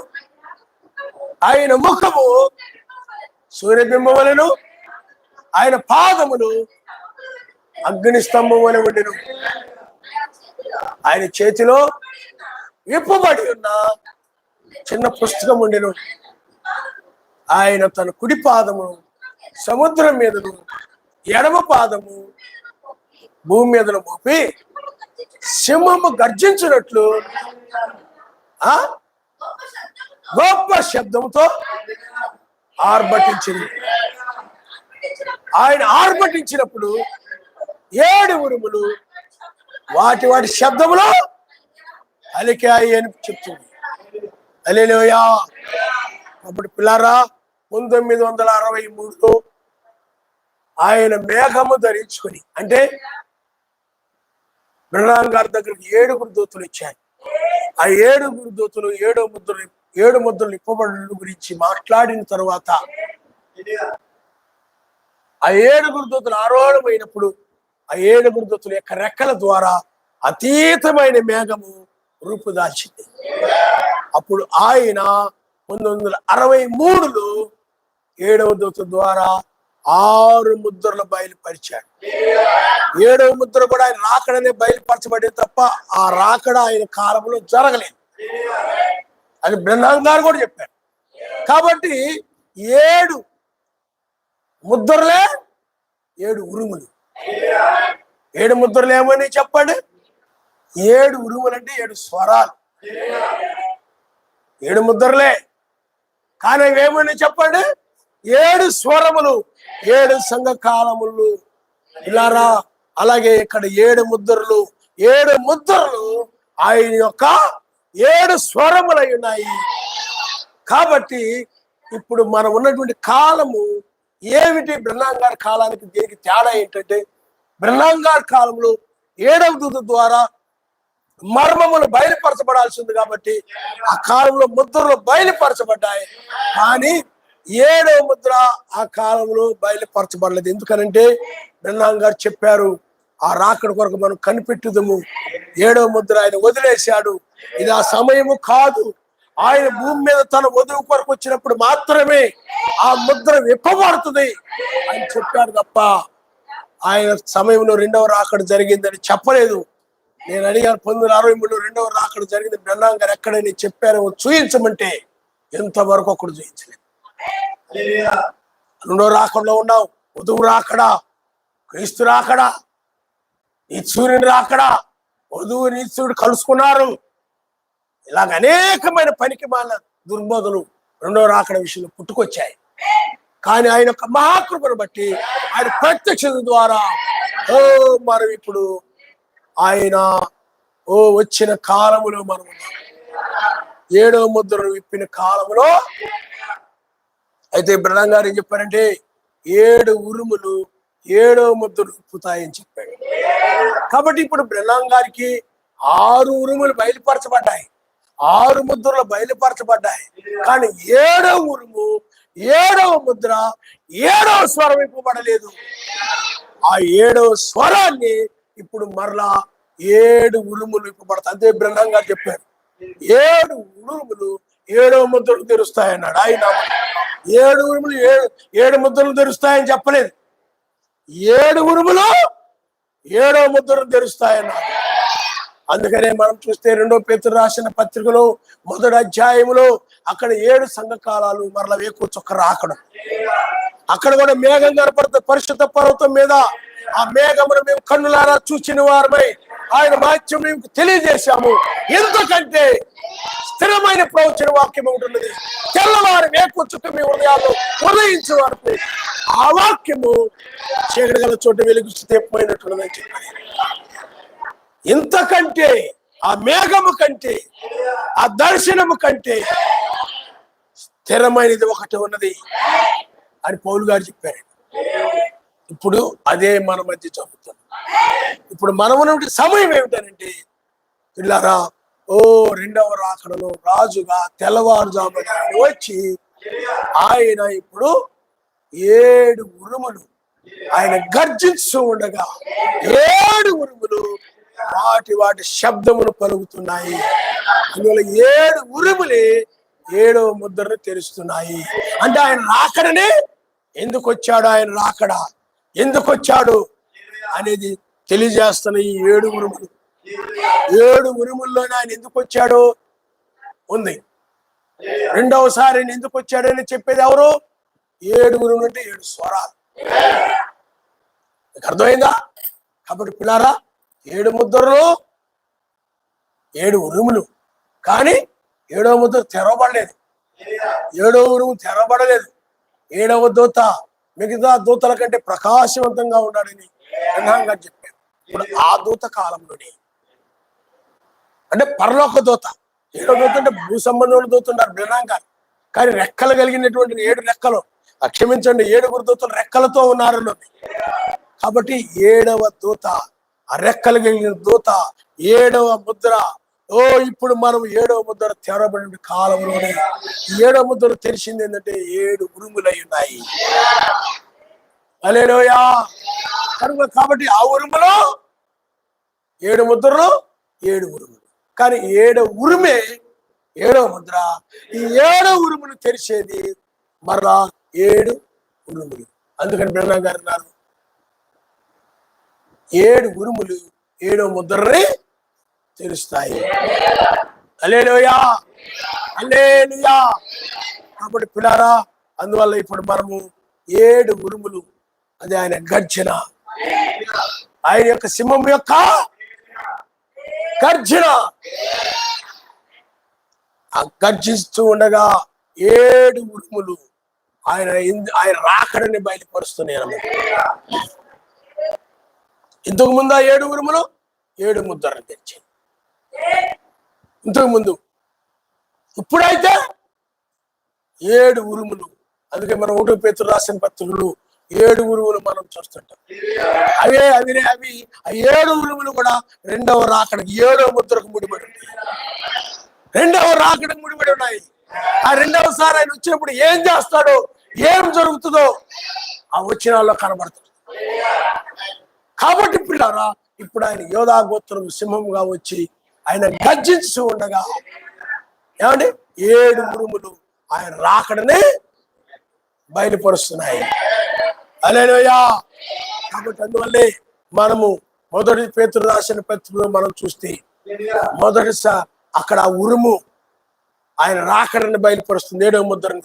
ఆయన ముఖము సూర్యబింబం వలెను, ఆయన పాదములు అగ్ని స్తంభం వలె ఉండెను. ఆయన చేతిలో విప్పబడి ఉన్న చిన్న పుస్తకం ఉండెను. ఆయన తన కుడి పాదము సముద్రం మీదను, ఎడమ పాదము భూమి మీదను మోపి సింహము గర్జించినట్లు గొప్ప శబ్దంతో ఆర్భటించింది. ఆయన ఆర్భటించినప్పుడు 7 ఉరుములు వాటి వాటి శబ్దములో అలికాయి అని చెప్తుంది. హల్లెలూయా. అప్పుడు పిల్లారా, 1963లో ఆయన మేఘము ధరించుకొని, అంటే బ్రహ్నాం గారి దగ్గరికి 7 దూతలు ఇచ్చారు. ఆ 7 దూతలు 7 ముద్రలు ఇప్పబడుల గురించి మాట్లాడిన తరువాత ఆ 7 దూతలు ఆరోహణమైనప్పుడు ఆ 7 దూతల యొక్క రెక్కల ద్వారా అతీతమైన మేఘము రూపుదాల్చింది. అప్పుడు ఆయన 1963లో 7వ దూత ద్వారా 6 ముద్రలు బయలుపరిచాడు. 7వ ముద్ర కూడా ఆయన రాకడనే బయలుపరచబడింది తప్ప ఆ రాకడ ఆయన కాలంలో జరగలేదు. అది బ్రహ్నాం గారు కూడా చెప్పారు. కాబట్టి 7 ముద్రలే 7 ఉరుములు. 7 ముద్రలు ఏమని చెప్పండి? 7 ఉరుములు అంటే 7 స్వరాలు. 7 ముద్రలే, కానీ ఏమని చెప్పండి? 7 స్వరములు, 7 సంఘకాలములు. ఇలారా, అలాగే ఇక్కడ 7 ముద్రలు, 7 ముద్రలు ఆయన యొక్క 7 స్వరములై ఉన్నాయి. కాబట్టి ఇప్పుడు మనం ఉన్నటువంటి కాలము ఏమిటి? బ్రహ్నాం గారి కాలానికి దీనికి తేడా ఏంటంటే, బ్రహ్నాం గారి కాలంలో 7వ దూత ద్వారా మర్మములు బయలుపరచబడాల్సింది కాబట్టి ఆ కాలంలో ముద్రలు బయలుపరచబడ్డాయి. కానీ 7వ ముద్ర ఆ కాలంలో బయలుపరచబడలేదు. ఎందుకనంటే బ్రహ్నాం గారు చెప్పారు, ఆ రాకడ కొరకు మనం కనిపెట్టుదము. 7వ ముద్ర ఆయన వదిలేశాడు. ఇది ఆ సమయము కాదు. ఆయన భూమి మీద తన వధువు కొరకు వచ్చినప్పుడు మాత్రమే ఆ ముద్ర విప్పబడుతుంది అని చెప్పాడు తప్ప ఆయన సమయంలో 2వ రాకడ జరిగిందని చెప్పలేదు. నేను అడిగాను, 1963లో 2వ రాకడ జరిగింది బ్రహ్నాం గారు ఎక్కడైనా చెప్పారో చూయించమంటే ఎంతవరకు ఒకడు చూయించలేదు. 2వ రాకడలో ఉన్నావు, వధువు రాకడా, క్రీస్తు రాకడా, నిత్సూర్యుని రాకడా, వధువు నిత్సూర్యుడు కలుసుకున్నారు. ఇలాగ అనేకమైన పనికి మాలిన దుర్బోధలు 2వ రాకడ విషయంలో పుట్టుకొచ్చాయి. కానీ ఆయన యొక్క మహాకృపను బట్టి, ఆయన ప్రత్యక్షత ద్వారా మనం ఇప్పుడు ఆయన వచ్చిన కాలములో మనం 7వ ముద్రను విప్పిన కాలములో. అయితే బ్రహ్నాం గారు ఏం చెప్పారంటే 7 ఉరుములు 7వ ముద్రను విప్పుతాయని చెప్పాడు. కాబట్టి ఇప్పుడు బ్రహ్నాం గారికి 6 ఉరుములు బయలుపరచబడ్డాయి, 6 ముద్రలు బయలుపరచబడ్డాయి. కానీ 7వ ఉరుము, 7వ ముద్ర, 7వ స్వరం విప్పబడలేదు. ఆ 7వ స్వరాన్ని ఇప్పుడు మరలా 7 ఉరుములు ఇప్పబడతాయి. అదే బ్రహ్మం గారు చెప్పారు, 7 ఉరుములు 7వ ముద్రలు తెరుస్తాయన్నాడు. ఆయన 7 ఉరుములు 7 ముద్రలు తెరుస్తాయని చెప్పలేదు, 7 ఉరుములు 7వ ముద్రలు తెరుస్తాయన్నాడు. అందుకనే మనం చూస్తే 2వ పేతురు రాసిన పత్రికలో 1వ అధ్యాయంలో అక్కడ 7 సంఘకాలాలు మరల వేకూర్చొక్క రాకడం. అక్కడ కూడా మేఘం కనపడుతుంది పరిశుద్ధ పర్వతం మీద. ఆ మేఘమును మేము కన్నులారా చూచిన వారమై ఆయన వాక్యం మేము తెలియజేశాము. ఎందుకంటే స్థిరమైన ప్రవచన వాక్యం ఉంటున్నది, తెల్లవారు వేకూర్చుకు మీ హృదయాల్లో ఉదయించే వరకు ఆ వాక్యము చీకటి గల చోట వెలుగు తెప్పమైనట్టున్నదని చెప్పారు. ఇంతకంటే ఆ మేఘము కంటే ఆ దర్శనము కంటే స్థిరమైనది ఒకటి ఉన్నది అని పౌలు గారు చెప్పారు. ఇప్పుడు అదే మన మధ్య జరుగుతుంది. ఇప్పుడు మనము సమయం ఏమిటనంటే పిల్లారా, రెండవ రాకడలో రాజుగా తెల్లవారుజామున వచ్చి ఆయన ఇప్పుడు 7 ఉరుములు ఆయన గర్జిస్తూ ఉండగా 7 ఉరుములు వాటి శబ్దములు పలుకుతున్నాయి. అందువల్ల 7 ఉరుములే 7వ ముద్రను తెరుస్తున్నాయి. అంటే ఆయన రాకడనే ఎందుకు వచ్చాడు, ఆయన రాకడ ఎందుకు వచ్చాడు అనేది తెలియజేస్తున్న ఈ 7 ఉరుములు. 7 ఉరుముల్లోనే ఆయన ఎందుకు వచ్చాడు ఉంది. రెండవసారి ఆయన ఎందుకు వచ్చాడని చెప్పేది ఎవరు? 7 ఉరుములు అంటే 7 స్వరాలు. మీకు అర్థమైందా? కాబట్టి పిల్లారా, 7 ముద్రలు 7 ఉరుములు, కానీ 7వ ముద్ర తెరవబడలేదు, 7వ ఉరుము తెరవబడలేదు. 7వ దూత మిగతా దూతల కంటే ప్రకాశవంతంగా ఉన్నాడని బ్రహ్మంగా చెప్పారు. ఇప్పుడు ఆ దూత కాలంలోనే అంటే పరలోక దూత, 7వ దూత అంటే భూ సంబంధంలో దూత ఉన్నారు బ్రహ్మంగా, కానీ రెక్కలు కలిగినటువంటి 7 రెక్కలు, క్షమించండి 7 దూతలు రెక్కలతో ఉన్నారు. కాబట్టి 7వ దూత, ఆ రెక్కలు కలిగిన దూత, 7వ ముద్ర. ఇప్పుడు మనం 7వ ముద్ర తెరబడిన కాలంలోనే 7వ ముద్ర తెరిచింది ఏంటంటే 7 ఉరుములై ఉన్నాయి. హల్లెలూయా. కాబట్టి ఆ ఉరుములో 7 ముద్రలు 7 ఉరుములు, కానీ 7వ ఉరుమే 7వ ముద్ర. ఈ 7వ ఉరుమును తెరిచేది మరలా 7 ఉరుములు. అందుకని బ్రహ్మం గారు అన్నారు 7 ఉరుములు 7వ ముద్రని తెరుస్తాయి. హల్లెలూయా, హల్లెలూయా. కాబట్టి పిల్లారా, అందువల్ల ఇప్పుడు మనము 7 ఉరుములు, అది ఆయన గర్జన, ఆయన యొక్క సింహం యొక్క గర్జన. ఆ గర్జిస్తూ ఉండగా 7 ఉరుములు ఆయన రాకడని బయలుపరుస్తున్నాయి అన్నమాట. ఇంతకు ముందు 7 ఉరుములు 7 ముద్రలు తెరిచాయి ఇంతకు ముందు. ఇప్పుడైతే 7 ఉరుములు. అందుకే మనం 1వ పేతురు రాసిన పత్రికలు 7 ఉరుములు మనం చూస్తుంటాం. అవి 7 ఉరుములు కూడా 2వ రాకడకి 7వ ముద్రకు ముడిపడి ఉన్నాయి. 2వ రాకడకు ముడిపడి ఉన్నాయి. ఆ 2వసారి ఆయన వచ్చినప్పుడు ఏం చేస్తాడో, ఏం జరుగుతుందో ఆ వచనాల్లో కనబడుతుంది. కాబట్టి పిల్లారా, ఇప్పుడు ఆయన యోధా గోత్రం సింహంగా వచ్చి ఆయన గర్జించి ఉండగా ఏమండి 7 ఉరుములు ఆయన రాకడనే బయలుపరుస్తున్నాయి. హల్లెలూయా. కాబట్టి అందువల్లే మనము 1వ పేతురు రాసిన పత్రికలో మనం చూస్తే మొదటిసారి అక్కడ ఉరుము ఆయన రాకడని బయలుపరుస్తుంది, 7వ ముద్రని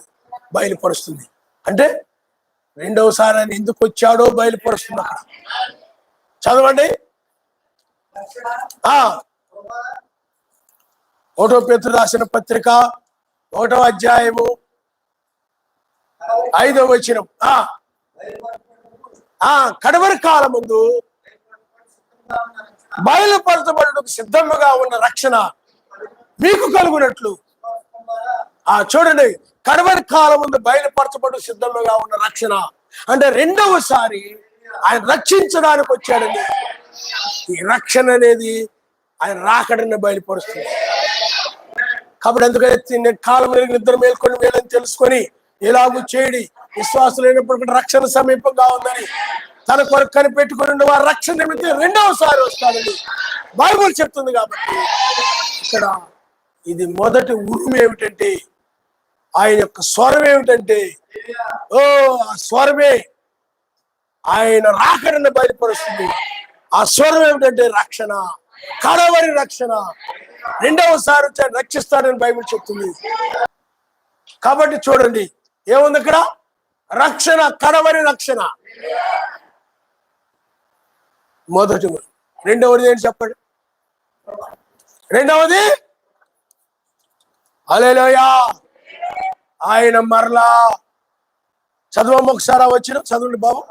బయలుపరుస్తుంది. అంటే 2వసారి ఆయన ఎందుకు వచ్చాడో బయలుపరుస్తుంది. అక్కడ చదవండి. 1వ పేతురు రాసిన పత్రిక 1వ అధ్యాయము 5వ వచనం. కడవరి కాలం ముందు బయలుపరచబడుటకు సిద్ధముగా ఉన్న రక్షణ మీకు కలుగునట్లు. చూడండి, కడవరి కాలం ముందు బయలుపరచబడు సిద్ధముగా ఉన్న రక్షణ అంటే 2వసారి ఆయన రక్షించడానికి వచ్చాడండి. ఈ రక్షణ అనేది ఆయన రాకడని బయలుపరుస్తుంది. కాబట్టి ఎందుకంటే కాలం నిద్ర మేల్కొని వేలని తెలుసుకొని ఇలాగూ చేయడి, విశ్వాసం లేనప్పుడు రక్షణ సమీపంగా ఉందని తన కొరకు కనిపెట్టుకుని వారు రక్షణ నిమిత్తం రెండవసారి వస్తాడని బైబుల్ చెప్తుంది. కాబట్టి ఇక్కడ ఇది మొదటి ఉరుము ఏమిటంటే, ఆయన యొక్క స్వరం ఏమిటంటే, ఆ స్వరమే ఆయన రాకడని బయలుపరుస్తుంది. ఆ స్వరం ఏమిటంటే రక్షణ, కడవరి రక్షణ. రెండవసారి వచ్చి ఆయన రక్షిస్తాడని బైబిల్ చెప్తుంది. కాబట్టి చూడండి ఏముంది ఇక్కడ, రక్షణ, కడవరి రక్షణ మొదటి. రెండవది ఏంటి చెప్పండి? రెండవది హల్లెలూయా, ఆయన మరలా చదవమ్మ ఒకసారి వచ్చిన చదవండి బాబు.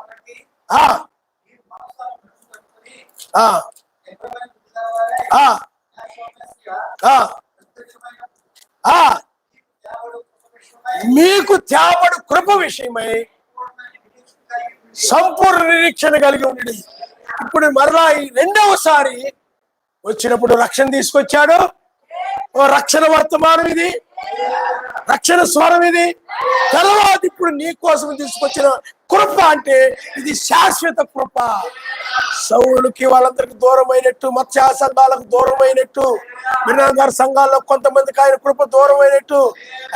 మీకు త్యాపడు కృప విషయమై సంపూర్ణ నిరీక్షణ కలిగి ఉండి. ఇప్పుడు మరలా ఈ రెండవసారి వచ్చినప్పుడు రక్షణ తీసుకొచ్చాడు. రక్షణ వర్తమానం ఇది, రక్షణ స్వరం ఇది. తర్వాత ఇప్పుడు నీ కోసం తీసుకొచ్చిన కృప అంటే ఇది శాశ్వత కృప. సౌలుకి వాళ్ళందరికి దూరం అయినట్టు, మత్స్య సంఘాలకు దూరం అయినట్టు, మినాగారి సంఘాల్లో కొంతమందికి ఆయన కృప దూరం అయినట్టు,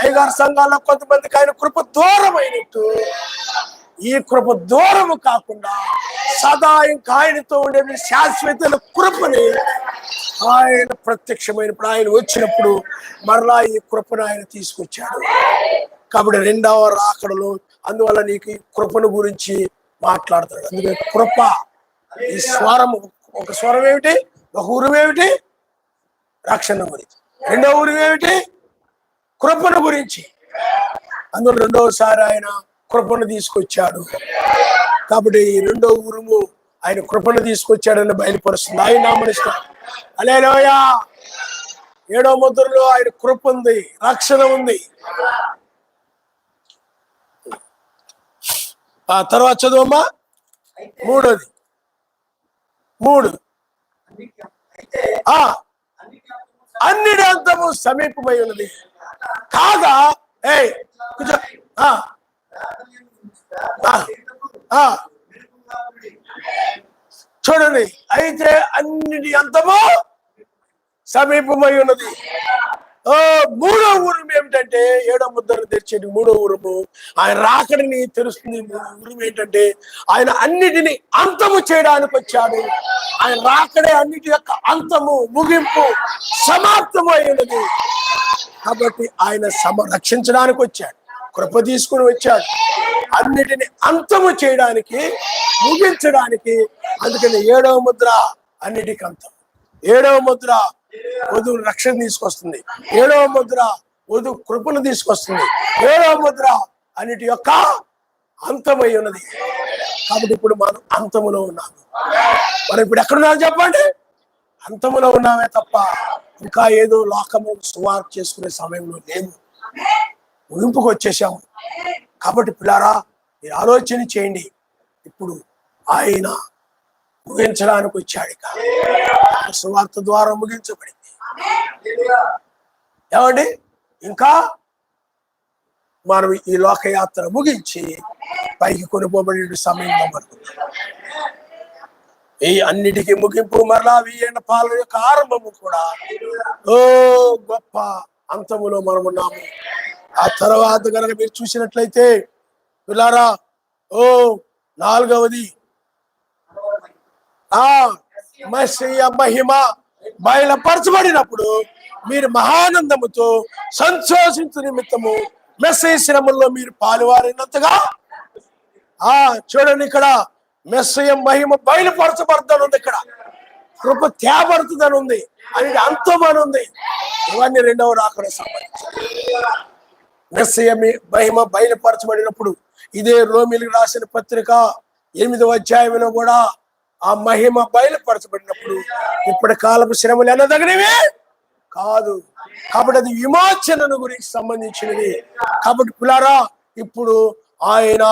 అయ్యగారి సంఘాల్లో కొంతమందికి ఆయన కృప దూరం అయినట్టు, ఈ కృప దూరము కాకుండా సదా ఇంకా ఆయనతో ఉండే శాశ్వత కృపని ఆయన ప్రత్యక్షమైనప్పుడు, ఆయన వచ్చినప్పుడు మరలా ఈ కృపను ఆయన తీసుకొచ్చాడు. కాబట్టి రెండవ రాకడలో అందువల్ల నీకు ఈ కృపను గురించి మాట్లాడతాడు. అందుకే కృప, ఈ స్వరం, ఒక స్వరం ఏమిటి, ఒక ఉరుము ఏమిటి, రక్షణ గురించి. రెండవ ఉరుము ఏమిటి, కృపను గురించి. అందులో రెండవసారి ఆయన కృపను తీసుకొచ్చాడు. కాబట్టి ఈ రెండవ ఉరుము ఆయన కృపను తీసుకొచ్చాడని బయలుపరుస్తుంది. ఆయన నామనిస్తాడు. హల్లెలూయా. ఏడవ ముద్రలో ఆయన కృప ఉంది, రక్షణ ఉంది. ఆ తర్వాత చదువమ్మా. మూడోది, 3 అన్నిటి అంతము సమీపమై ఉన్నది కాగా. చూడండి, అయితే అన్నిటి అంతము సమీపమై ఉన్నది. మూడో ఉరుము ఏమిటంటే, ఏడో ముద్రను తెచ్చేది మూడో ఉరుము ఆయన రాకడిని తెలుస్తుంది. ఉరుము ఏంటంటే ఆయన అన్నిటిని అంతము చేయడానికి వచ్చాడు. ఆయన రాకడే అన్నిటి యొక్క అంతము, ముగింపు, సమాప్తము అయి ఉన్నది. కాబట్టి ఆయన రక్షించడానికి వచ్చాడు, కృప తీసుకుని వచ్చాడు, అన్నిటిని అంతము చేయడానికి, ముగించడానికి. అందుకని ఏడవ ముద్ర అన్నిటికి అంతం. ఏడవ ముద్ర వధువు రక్షణ తీసుకొస్తుంది. ఏడవ ముద్ర వధువు కృపను తీసుకొస్తుంది. ఏడవ ముద్ర అన్నిటి యొక్క అంతమై ఉన్నది. కాబట్టి ఇప్పుడు మనం అంతములో ఉన్నాము. మనం ఇప్పుడు ఎక్కడున్నాం చెప్పండి? అంతములో ఉన్నామే తప్ప ఇంకా ఏదో లోకము సువార్త చేసుకునే సమయంలో లేము. ముగింపుకు వచ్చేసాము. కాబట్టి పిల్లారా, మీరు ఆలోచన చేయండి. ఇప్పుడు ఆయన ముగించడానికి వచ్చాడు. సువార్త ద్వారా ముగించబడింది. ఏమండి, ఇంకా మనం ఈ లోకయాత్ర ముగించి పైకి కొనుకోబడే సమయంలో మనకు ఈ అన్నిటికీ ముగింపు, మరలా వీణ పాలన యొక్క ఆరంభము కూడా గొప్ప అంతములో మనం ఉన్నాము. ఆ తర్వాత కనుక మీరు చూసినట్లయితే పిల్లారా, నాలుగవది మెస్సీయ మహిమ బయలుపరచబడినప్పుడు మీరు మహానందముతో సంతోషించు నిమిత్తము మెస్సీయ శ్రమల్లో మీరు పాలువారినంతగా. చూడండి, ఇక్కడ మెస్సీయ మహిమ బయలుపరచబడతాను ఉంది, ఇక్కడ కృప తేబడుతుందని ఉంది, అని అంతం అని ఉంది. ఇవన్నీ రెండవ రాకడ సంబంధించి మెస్సీయ మహిమ బయలుపరచబడినప్పుడు, ఇదే రోమిలకు రాసిన పత్రిక 8వ అధ్యాయంలో కూడా ఆ మహిమ బయలుపరచబడినప్పుడు ఇప్పటి కాలపు శ్రమలు ఎన్నదగినవే కాదు. కాబట్టి అది విమోచనను గురించి సంబంధించినది. కాబట్టి పిల్లారా, ఇప్పుడు ఆయన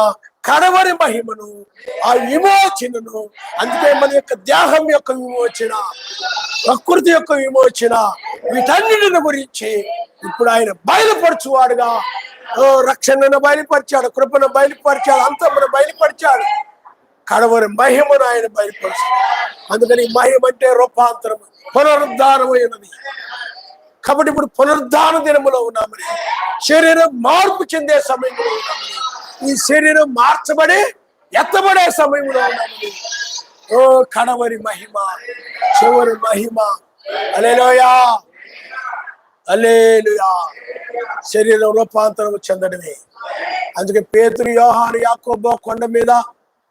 కడవరి మహిమను, ఆ విమోచనను, అందుకే మన యొక్క దేహం యొక్క విమోచన, ప్రకృతి యొక్క విమోచన, వీటన్నిటిని గురించి ఇప్పుడు ఆయన బయలుపరచువాడుగా రక్షణను బయలుపరిచాడు, కృపను బయలుపరిచాడు, అంతమును బయలుపరిచాడు. కడవరి మహిమను ఆయన బయలుపరుస్తాడు. అందుకని మహిమ అంటే రూపాంతరం, పునరుద్ధానమైనది. కాబట్టి ఇప్పుడు పునరుద్ధాన దినములో ఉన్నామని, శరీరం మార్పు చెందే సమయంలో ఉన్నామని, ఈ శరీరం మార్చబడి ఎత్తబడే సమయంలో ఉన్నామని. ఓ కడవరి మహిమ, చివరి మహిమ. హల్లెలూయా, హల్లెలూయా. శరీరం రూపాంతరం చెందడమే. అందుకే పేతురు, యోహాను, యాకోబు కొండ మీద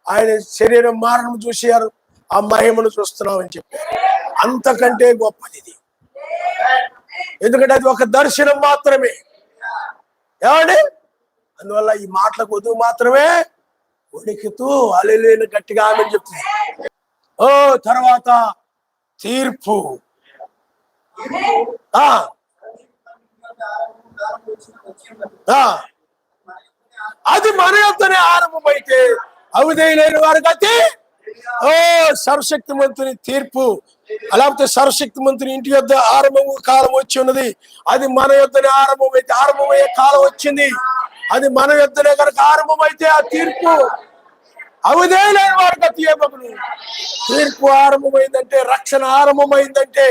ఆయన శరీరం మారడం చూశారు, ఆ మహిమను చూస్తున్నామని చెప్పారు. అంతకంటే గొప్పది ఇది. ఎందుకంటే అది ఒక దర్శనం మాత్రమే. ఏమండి? అందువల్ల ఈ మాటలకు వధువు మాత్రమే ఉనికితూ హల్లెలూయా గట్టిగా ఆమేన్ చెప్తుంది. ఓ తర్వాత తీర్పు. అది మన యొద్దనే ఆరంభమైతే అవిధేయులైన వారి గతి ఓ సర్వశక్తిమంతుని తీర్పు. అలాగే సర్వశక్తిమంతుని ఇంటి యొద్ద ఆరంభము కాలం వచ్చి ఉన్నది. అది మన యొద్దనే ఆరంభమైతే, ఆరంభమయ్యే కాలం వచ్చింది. అది మన యొద్దనే కనుక ఆరంభమైతే ఆ తీర్పు అవిధేయులైన వారి గతి ఏమగును. తీర్పు ఆరంభమైందంటే, రక్షణ ఆరంభమైందంటే,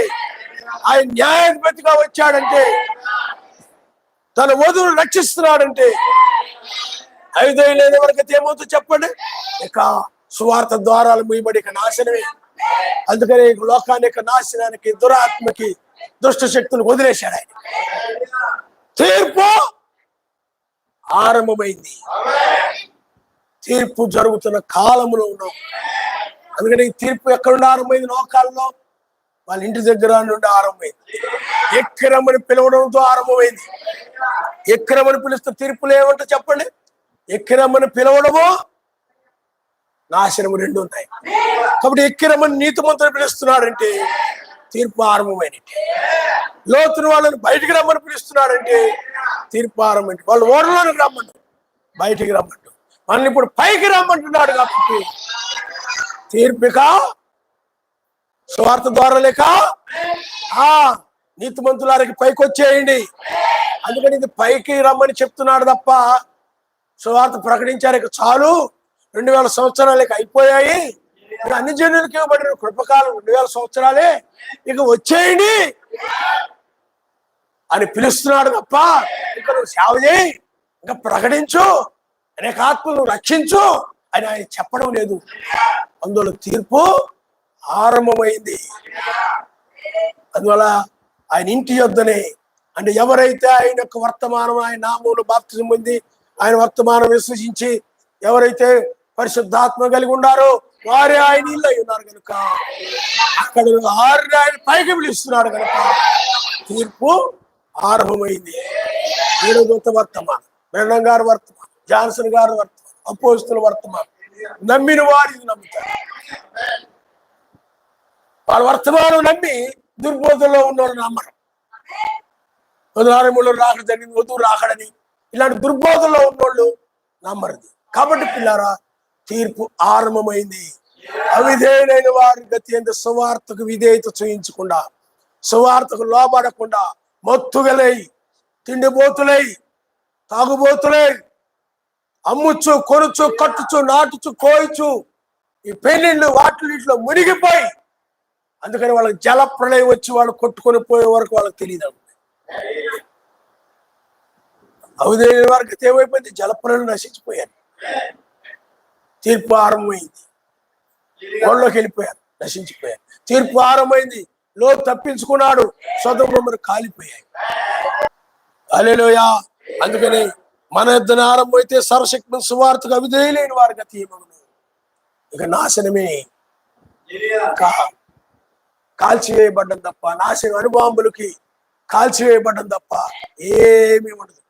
ఆయన న్యాయాధిపతిగా వచ్చాడంటే, తన వధువును రక్షిస్తున్నాడంటే అవిధేయులైన వారి గతి ఏమవుతుందో చెప్పండి. ఇక సువార్త ద్వారాలు మూయబడి ఇక నాశనమే. అందుకని లోకాన్ని యొక్క నాశనానికి, దురాత్మకి, దుష్ట శక్తులు వదిలేశాడు ఆయన. తీర్పు ఆరంభమైంది. తీర్పు జరుగుతున్న కాలంలో ఉన్నాం. అందుకని ఈ తీర్పు ఎక్కడుండి ఆరంభమైంది? లోకాల్లో వాళ్ళ ఇంటి దగ్గర నుండి ఆరంభమైంది. ఎక్కిరమ్మని పిలవడంతో ఆరంభమైంది. ఎక్కిరమ్మని పిలుస్తే తీర్పులు ఏమంటే చెప్పండి. ఎక్కిరమ్మని పిలవడము, నాశనము రెండు ఉన్నాయి. కాబట్టి ఎక్కిరమ్మని నీతిమంతులు పిలుస్తున్నాడంటే తీర్పు ఆరంభమైనట్టు. లోతుని వాళ్ళని బయటికి రమ్మని పిలుస్తున్నాడంటే తీర్పు ఆరంభమైనట్టు. వాళ్ళు ఓడలోనికి రమ్మంటు, బయటికి రమ్మంటు. మనల్ని ఇప్పుడు పైకి రమ్మంటున్నాడు. కాబట్టి తీర్పిక స్వార్థ ద్వారా లేక నీతిమంతులారికి పైకి వచ్చేయండి. అందుకని ఇది పైకి రమ్మని చెప్తున్నాడు తప్ప సువార్త ప్రకటించారు ఇక చాలు, 2000 సంవత్సరాలు ఇక అయిపోయాయి, ఇక అన్ని జనులకు ఇవ్వబడిన కృపకాలం 2000 సంవత్సరాలే, ఇక వచ్చేయండి అని పిలుస్తున్నాడు తప్ప ఇక నువ్వు సేవ చేయి, ఇంకా ప్రకటించు, అనేక ఆత్మను రక్షించు అని ఆయన చెప్పడం లేదు. అందువల్ల తీర్పు ఆరంభమైంది. అందువల్ల ఆయన ఇంటి యొద్దనే, అంటే ఎవరైతే ఆయన యొక్క వర్తమానం, ఆయన నామములో బాప్తిజం పొంది ఆయన వర్తమానం విశ్వసించి ఎవరైతే పరిశుద్ధాత్మ కలిగి ఉన్నారో వారే ఆయన ఇల్లు అయి ఉన్నారు కనుక అక్కడ ఆయన పైకి పిలుస్తున్నాడు కనుక తీర్పు ఆరంభమైంది. 7వ దూత వర్తమానం, బెల్లం గారు వర్తమానం, జాన్సన్ గారు వర్తమానం, అపోస్తుల వర్తమానం నమ్మిన వారు ఇది నమ్ముతారు. వాళ్ళ వర్తమానం నమ్మి దుర్బోధంలో ఉన్నవాళ్ళు నమ్మరు. వధువు రాకడ జరిగింది, వధువు రాకడని ఇలాంటి దుర్బోధంలో ఉన్నోళ్ళు నమ్మరుది. కాబట్టి పిల్లారా, తీర్పు ఆరంభమైంది. అవిధేయులైన వారి గతి ఎంత సువార్తకు విధేయత చూయించకుండా, సువార్తకు లోబడకుండా మత్తుగలై, తిండిబోతులై, తాగుబోతులై, అమ్ముచ్చు, కొనుచు, కట్టుచు, నాటుచు, కోయిచు, ఈ పెళ్లిళ్ళు వాటిలో మునిగిపోయి, అందుకని వాళ్ళకి జల ప్రళయం వచ్చి వాళ్ళు కొట్టుకొని పోయే వరకు వాళ్ళకి తెలియదు. అవిధేయులైన వారికి ఏమైపోయింది? జల ప్రళయం నశించిపోయారు. తీర్పు ఆరంభమైంది. వాళ్ళలోకి వెళ్ళిపోయారు, నశించిపోయారు. తీర్పు ఆరంభమైంది. లోతు తప్పించుకున్నాడు, సొదొమ కాలిపోయాయి. హల్లెలూయా. అందుకని మన యుద్ధం ఆరంభమైతే సర్వశక్తి సువార్తకు అవిధేయులైన వారి గతి ఏమగును? ఇక నాశనమే. కాల్చివేయబడ్డం తప్ప, నాశనం అణుబాంబులకి కాల్చివేయబడ్డం తప్ప ఏమీ ఉండదు.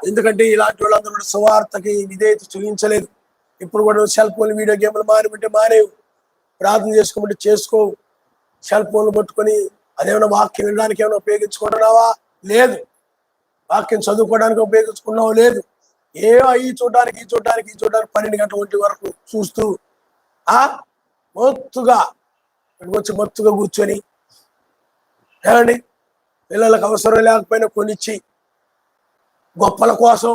ఎందుకంటే ఇలాంటి వాళ్ళందరూ కూడా సువార్తకి విధేయత చూపించలేదు. ఇప్పుడు కూడా సెల్ ఫోన్, వీడియో గేమ్లు మానిబట్టే మానేవు, ప్రార్థన చేసుకోమంటే చేసుకోవు, సెల్ ఫోన్లు పట్టుకొని అదేమైనా వాక్యం వినడానికి ఏమైనా ఉపయోగించుకుంటున్నావా? లేదు. వాక్యం చదువుకోవడానికి ఉపయోగించుకున్నావు? లేదు. ఈ చూడడానికి 12 గంటల 1 వరకు చూస్తూ మత్తుగా కూర్చొని ఏమండి పిల్లలకు అవసరం లేకపోయినా కొనిచ్చి గొప్పల కోసం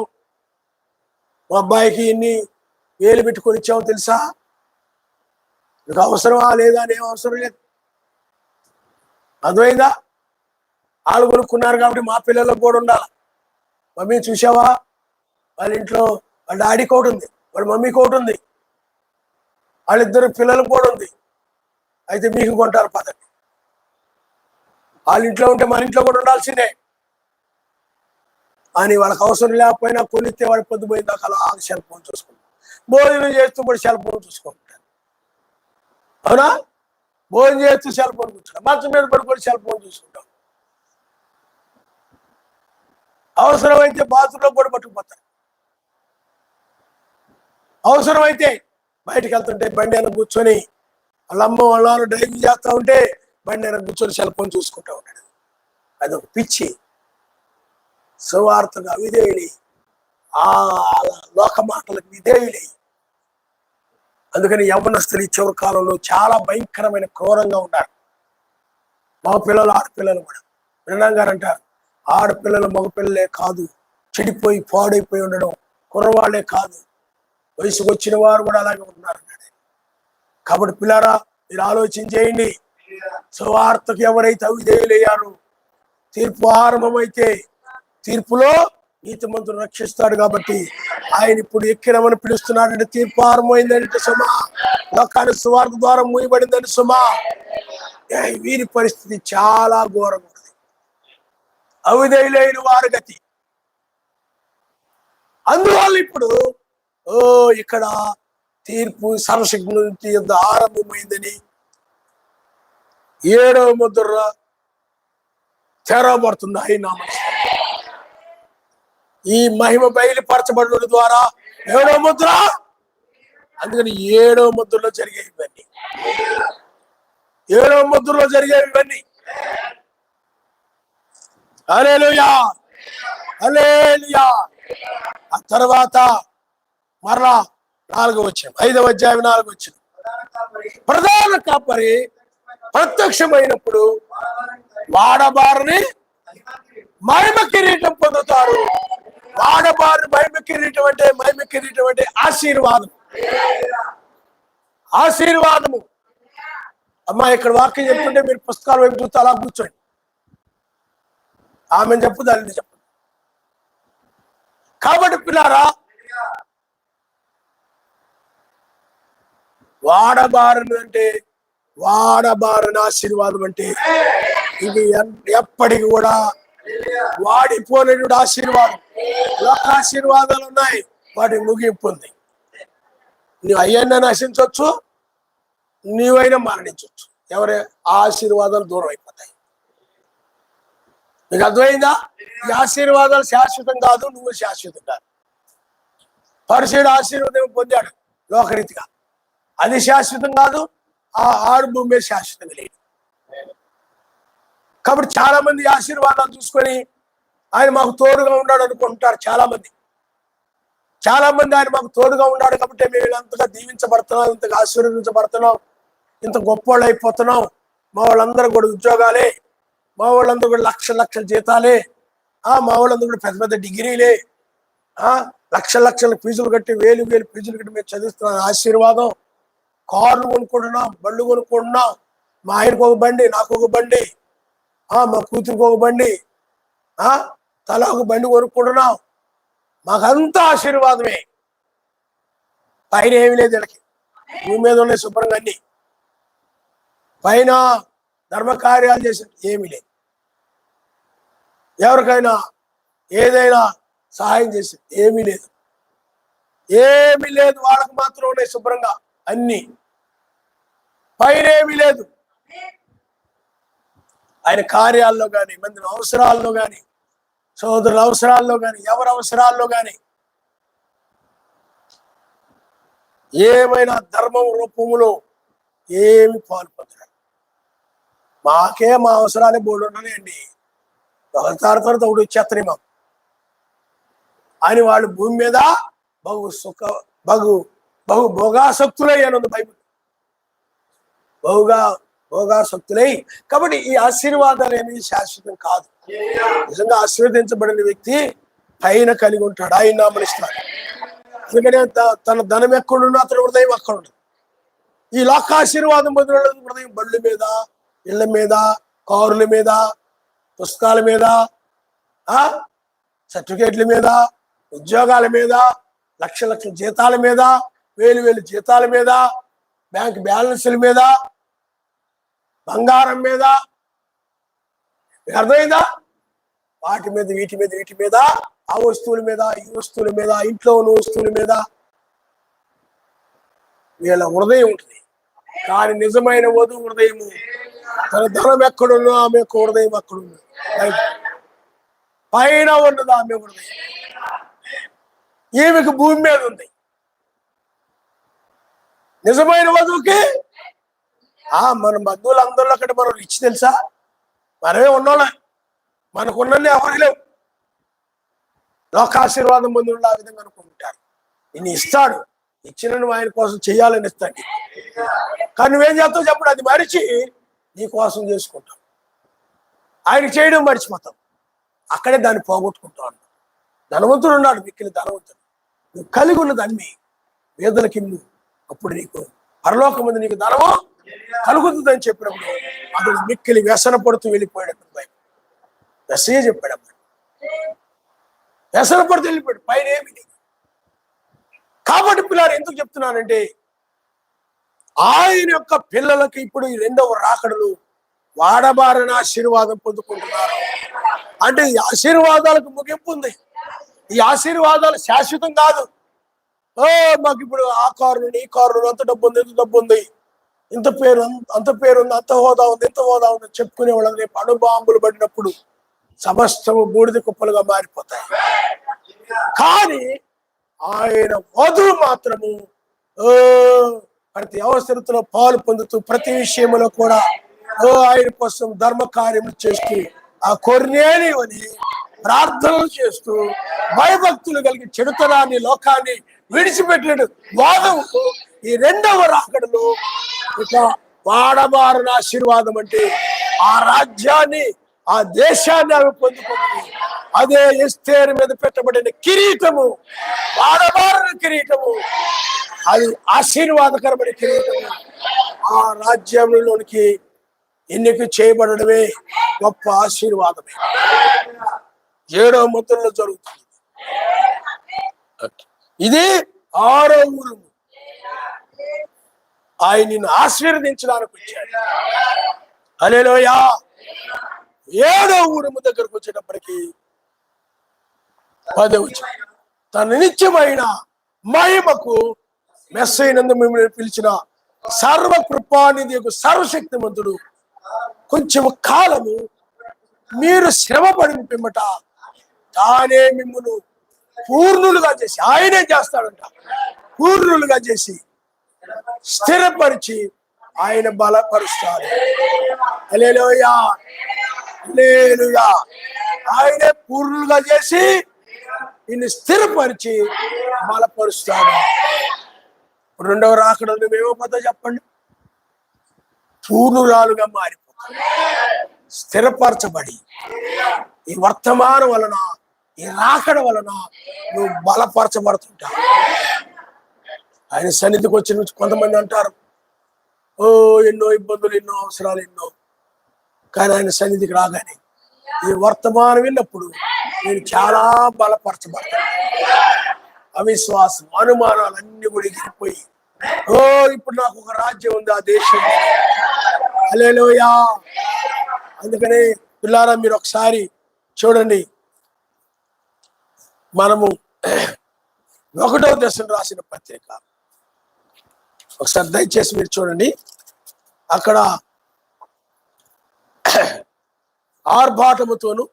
మా అబ్బాయికి ఎన్ని వేలు పెట్టుకొని ఇచ్చామో తెలుసా? నీకు అవసరమా లేదా అని ఏం అవసరం లేదు. అర్థమైందా? వాళ్ళు కొనుక్కున్నారు కాబట్టి మా పిల్లలకు కూడా ఉండాలి. మమ్మీ చూసావా, వాళ్ళ ఇంట్లో వాళ్ళ డాడీకి ఒకటి ఉంది, వాళ్ళ మమ్మీకి ఒకటి ఉంది, వాళ్ళిద్దరు పిల్లలకు కూడా ఉంది, అయితే మీకు కొంటారు పదండి. వాళ్ళ ఇంట్లో ఉంటే మన ఇంట్లో కూడా ఉండాల్సిందే అని వాళ్ళకి అవసరం లేకపోయినా కొనిస్తే వాడు పొద్దుపోయిందాక అలా సెల్ ఫోన్ చూసుకుంటారు. భోజనం చేస్తూ కూడా సెల్ ఫోన్ చూసుకుంటారు. అవునా? భోజనం చేస్తూ సెల్ ఫోన్ కూర్చుంటాం, మంచం మీద పడుకొని సెల్ ఫోన్ చూసుకుంటాం. అవసరమైతే బాత్రూంలో కూడా పట్టుకుపోతారు. అవసరమైతే బయటకు వెళ్తుంటే బండి అయినా కూర్చొని వాళ్ళ అమ్మ వాళ్ళ డ్రైవింగ్ చేస్తూ ఉంటే బండి అయినా కూర్చొని సెల్ ఫోన్ చూసుకుంటూ ఉంటాడు. అదొక పిచ్చి. సువార్తగా విధేయులై, ఆ లోక మాటలకు విధేయులై. అందుకని యవ్వనస్తులు ఈ చివరి కాలంలో చాలా భయంకరమైన క్రూరంగా ఉన్నారు. మగ పిల్లలు ఆడపిల్లలు కూడా. వినడం గారు అంటారు, ఆడపిల్లలు మగపిల్లలే కాదు, చెడిపోయి పాడైపోయి ఉండడం కుర్రవాళ్లే కాదు, వయసుకు వచ్చిన వారు కూడా అలాగే ఉన్నారు. కాబట్టి పిల్లారా, మీరు ఆలోచన చేయండి. సువార్తకు ఎవరైతే అవిధేయులయ్యారో తీర్పు ఆరంభమైతే తీర్పులో నీతిమంతుడు రక్షిస్తాడు. కాబట్టి ఆయన ఇప్పుడు ఎక్కిరమని పిలుస్తున్నాడంటే తీర్పు ఆరంభమైందంటే సుమా, లోకానికి సువార్త ద్వారా మూయబడిందని సుమా. వీరి పరిస్థితి చాలా ఘోరంగా ఉంది. అవిధేయులైన వారి గతి. అందువల్ల ఇప్పుడు ఇక్కడ తీర్పు సర్వశక్తి నుంచి ఆరంభమైందని 7వ ముద్ర తెరవబడుతుంది. ఆయన ఈ మహిమ బయలుపరచబడడం ద్వారా 7వ ముద్ర. అందుకని 7వ ముద్రలో జరిగే ఇవన్నీ, 7వ ముద్రలో జరిగేవి ఇవన్నీ. హల్లెలూయా, హల్లెలూయా. ఆ తర్వాత మరలా 4వ వచనం, 5వ అధ్యాయం 4వ వచనం. ప్రధాన కాపరి ప్రత్యక్షమైనప్పుడు వాడబారుని మహిమ కిరీటం పొందుతారు. వాడబారు మహిమ కిరీటం అంటే ఆశీర్వాదం. ఆశీర్వాదము. అమ్మా, ఇక్కడ వాక్యం చెప్తుంటే మీరు పుస్తకాల వైపు చూస్తే అలా కూర్చోండి. ఆమె చెప్పు, దాన్ని చెప్పు. కాబట్టి పిల్లారా, వాడబారిన ఆశీర్వాదం అంటే ఇది ఎప్పటికి కూడా వాడిపోలేని ఆశీర్వాదం. లోక ఆశీర్వాదాలు ఉన్నాయి, వాటి ముగింపు ఉంది. నువ్వు అయ్యన్నా నశించవచ్చు, నీవైనా మరణించవచ్చు. ఎవరి ఆశీర్వాదాలు దూరం అయిపోతాయి. మీకు అర్థమైందా? ఈ ఆశీర్వాదాలు శాశ్వతం కాదు, నువ్వు శాశ్వతం కాదు. పరిశుద్ధుడు ఆశీర్వాదం పొందాడు లోకరీతిగా, అది శాశ్వతం కాదు. ఆ ఆడు భూమి శాశ్వతంగా లేదు. కాబట్టి చాలా మంది ఆశీర్వాదాలు చూసుకొని ఆయన మాకు తోడుగా ఉన్నాడు అనుకుంటారు. చాలా మంది ఆయన మాకు తోడుగా ఉన్నాడు కాబట్టి మేము అంతగా దీవించబడుతున్నాం, ఇంతగా ఆశీర్వదించబడుతున్నాం, ఇంత గొప్పవాళ్ళు అయిపోతున్నాం. మా వాళ్ళందరూ కూడా ఉద్యోగాలే, మా వాళ్ళందరూ కూడా లక్షల జీతాలే, మా వాళ్ళందరూ కూడా పెద్ద డిగ్రీలే, లక్షల ఫీజులు కట్టి వేలు ఫీజులు కట్టి మేము చదివిస్తున్నాం. ఆశీర్వాదం. కార్లు కొనుక్కుంటున్నాం, బళ్ళు కొనుక్కుంటున్నాం. మా ఆయనకు ఒక బండి, నాకు ఒక బండి, మా కూతురికి ఒక బండి, తలా ఒక బండి కొనుక్కుంటున్నాం. మాకంతా ఆశీర్వాదమే. పైన ఏమి లేదు, వీళ్ళకి భూమి మీద ఉన్నాయి శుభ్రంగా అన్ని. పైన ధర్మకార్యాలు చేసే ఏమీ లేదు. ఎవరికైనా ఏదైనా సహాయం చేసే ఏమీ లేదు. వాళ్ళకు మాత్రం ఉన్నాయి శుభ్రంగా అన్ని. పైన ఏమీ లేదు. ఆయన కార్యాల్లో కానీ, మంది అవసరాల్లో కానీ, సోదరుల అవసరాల్లో కానీ, ఎవరి అవసరాల్లో కానీ ఏమైనా ధర్మం రూపములో ఏమి పాల్పొందరు. మాకే మా అవసరాలే బోర్డు ఉన్నాయండి, ఒకరి తర్వాత ఒకటి వచ్చేస్తాయి మాకు అని వాళ్ళు భూమి మీద బహు భోగాసక్తులై అని బైబిల్. భోగాసక్తులై. కాబట్టి ఈ ఆశీర్వాదాలు ఏమి శాశ్వతం కాదు. నిజంగా ఆశీర్వదించబడిన వ్యక్తి పైన కలిగి ఉంటాడు, ఆయన నామనిస్తాడు. అందుకనే తన ధనం ఎక్కడున్నా అతని హృదయం అక్కడ ఉండదు. ఈ లోకాశీర్వాదం పొందిన హృదయం బండ్ల మీద, ఇళ్ల మీద, కారుల మీద, పుస్తకాల మీద, సర్టిఫికేట్ల మీద, ఉద్యోగాల మీద, లక్షల జీతాల మీద, వేలు జీతాల మీద, బ్యాంక్ బ్యాలెన్స్ల మీద, బంగారం మీద, అర్థమైందా? వాటి మీద, వీటి మీద, ఆ వస్తువుల మీద, ఈ వస్తువుల మీద, ఇంట్లో ఉన్న వస్తువుల మీద వీళ్ళ హృదయం ఉంటుంది. కానీ నిజమైన వధువు హృదయము, తన ధనం ఎక్కడున్నా ఆమె యొక్క హృదయం అక్కడుంది. పైన ఉన్నది ఆమె హృదయం, ఈమెకు భూమి మీద ఉంది. నిజమైన వధువుకి మన బంధువులందరిలో అక్కడ మనం ఇచ్చి తెలుసా, మనమే ఉన్నోళ్ళ, మనకున్నది ఎవరు లేవు. లోకాశీర్వాదం పొంది ఆ విధంగా అనుకుంటారు. నిన్ను ఇస్తాడు, ఇచ్చిన నువ్వు ఆయన కోసం చెయ్యాలని ఇస్తాడు. కానీ నువ్వేం చేస్తావు చెప్పడు, అది మరిచి నీ కోసం చేసుకుంటావు. ఆయన చేయడం మర్చిపోతావు, అక్కడే దాన్ని పోగొట్టుకుంటావు అన్న. ధనవంతుడు ఉన్నాడు, మిక్కిలి ధనవంతుడు. నువ్వు కలిగి ఉన్నది అమ్మి వేదలకి ఇల్లు, అప్పుడు నీకు పరలోకం ముందు నీకు ధనము కలుగుతుందని చెప్పినప్పుడు అతడు మిక్కిలి వ్యసన పడుతూ వెళ్ళిపోయాడు. వ్యసనే చెప్పాడు అప్పుడు, వ్యసన పడుతూ వెళ్ళిపోయాడు, పైన ఏమి. కాబట్టి పిల్లలు ఎందుకు చెప్తున్నానంటే, ఆయన యొక్క పిల్లలకి ఇప్పుడు ఈ రెండవ రాకడలు వాడబారని ఆశీర్వాదం పొందుకుంటున్నారు. అంటే ఈ ఆశీర్వాదాలకు ముగింపు ఉంది. ఈ ఆశీర్వాదాలు శాశ్వతం కాదు. మాకు ఇప్పుడు ఆ కారు, ఈ కారు, అంత డబ్బు ఉంది, ఇంత డబ్బు ఉంది, ఇంత పేరు, అంత పేరుంది, అంత హోదా ఉంది, ఇంత హోదా ఉంది చెప్పుకునే వాళ్ళని రేపు అణుబాంబులు పడినప్పుడు సమస్తము బూడిద కుప్పలుగా మారిపోతాయి. కానీ ఆయన వధువు మాత్రము ప్రతి అవసరతలో పాలు పొందుతూ, ప్రతి విషయంలో కూడా ఆయన కోసం ధర్మ కార్యములు చేస్తూ, ఆ కొర్నేని అని ప్రార్థనలు చేస్తూ, భయభక్తులు కలిగి చెడుతనాన్ని, లోకాన్ని విడిచిపెట్టిన వాదము ఈ రెండవ రాకడలో ఇక వాడబారన ఆశీర్వాదం. అంటే ఆ రాజ్యాన్ని, ఆ దేశాన్ని అవి పొందుకుంటుంది. అదే ఎస్తేరు మీద పెట్టబడిన కిరీటము, వాడబారన కిరీటము, అది ఆశీర్వాదకరమైన కిరీటము. ఆ రాజ్యంలోనికి ఎన్నిక చేయబడమే గొప్ప ఆశీర్వాదమే. 7వ ముద్రలో జరుగుతుంది. ఇది 6వ ఊరుము. ఆయన నిన్ను ఆశీర్వదించడానికి వచ్చాడు. హల్లెలూయా. 7వ ఊరుము దగ్గరకు వచ్చేటప్పటికి 10వ వచనం, తన నిత్యమైన మహిమకు మెస్సైనందు మిమ్మల్ని పిలిచిన సర్వకృపానిధి యొక్క సర్వశక్తిమంతుడు కొంచెం కాలము మీరు శ్రమ పడిన పిమ్మట తానే మిమ్మల్ని పూర్ణులుగా చేసి, ఆయనే చేస్తాడంట, పూర్ణులుగా చేసి స్థిరపరిచి ఆయన బలపరుస్తాడు. హల్లెలూయా, హల్లెలూయా. ఆయనే పూర్ణులుగా చేసి నిన్ను స్థిరపరిచి బలపరుస్తాడు. 2వ రాకడ నువ్వేమవుతుందో చెప్పండి, పూర్ణురాలుగా మారిపోతాడు. స్థిరపరచబడి ఈ వర్తమానం వలన, ఈ రాకడ వలన నువ్వు బలపరచబడుతుంటావు. ఆయన సన్నిధికి వచ్చిన కొంతమంది అంటారు, ఎన్నో ఇబ్బందులు, ఎన్నో అవసరాలు, ఎన్నో. కానీ ఆయన సన్నిధికి రాగానే ఈ వర్తమానం విన్నప్పుడు నేను చాలా బలపరచబడతాను. అవిశ్వాసం, అనుమానాలు అన్ని కూడా ఎగిరిపోయి, ఇప్పుడు నాకు ఒక రాజ్యం ఉంది, ఆ దేశం. హల్లెలూయా. అందుకని పిల్లారా, మీరు ఒకసారి చూడండి, మనము 1వ దశను రాసిన పత్రిక ఒకసారి దయచేసి మీరు చూడండి. అక్కడ ఆర్భాటముతోను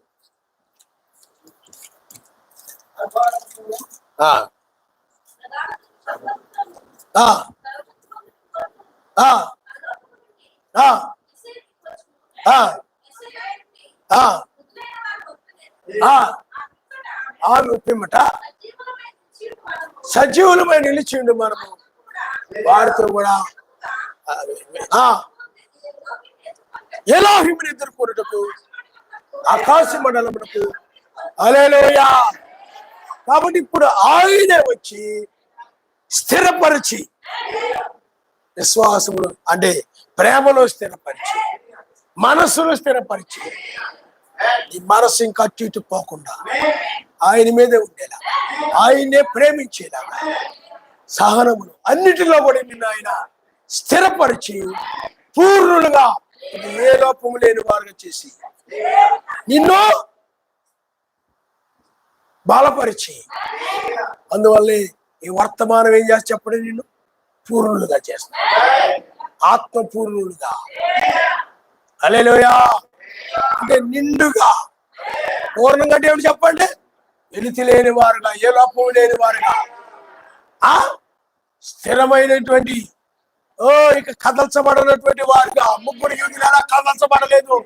ఆమె పిమ్మట సజీవులమై నిలిచిండు. మనము వారితో కూడా ఎలోహిముని ఎదుర్కొనుటకు ఆకాశ మండలమునకు. హల్లెలూయా. కాబట్టి ఇప్పుడు ఆయనే వచ్చి స్థిరపరిచి విశ్వాసములు అంటే ప్రేమలో స్థిరపరిచి, మనస్సులో స్థిరపరిచి, ఈ మనస్సు ఇంకా అటు ఇటు పోకుండా ఆయన మీదే ఉండేలా, ఆయన్నే ప్రేమించేలా, సహనములు అన్నిటిలో కూడా నిన్ను ఆయన స్థిరపరిచి పూర్ణులుగా ఏ లోపము లేని వారుగా చేసి నిన్ను బలపరిచి, అందువల్లే ఈ వర్తమానం ఏం చేస్తా చెప్పండి, నిన్ను పూర్ణులుగా చేస్తా, ఆత్మపూర్ణులుగా. హల్లెలూయా. అంటే నిండుగా, పూర్ణంగా అంటే ఏమిటి చెప్పండి, వెలితి లేని వారుగా, ఏ లోపము లేని వారుగా, స్థిరమైనటువంటి ఇక కదల్చబడినటువంటి వారుగా. ముగ్గురు యూదులు ఎలా కదల్చబడలేదు?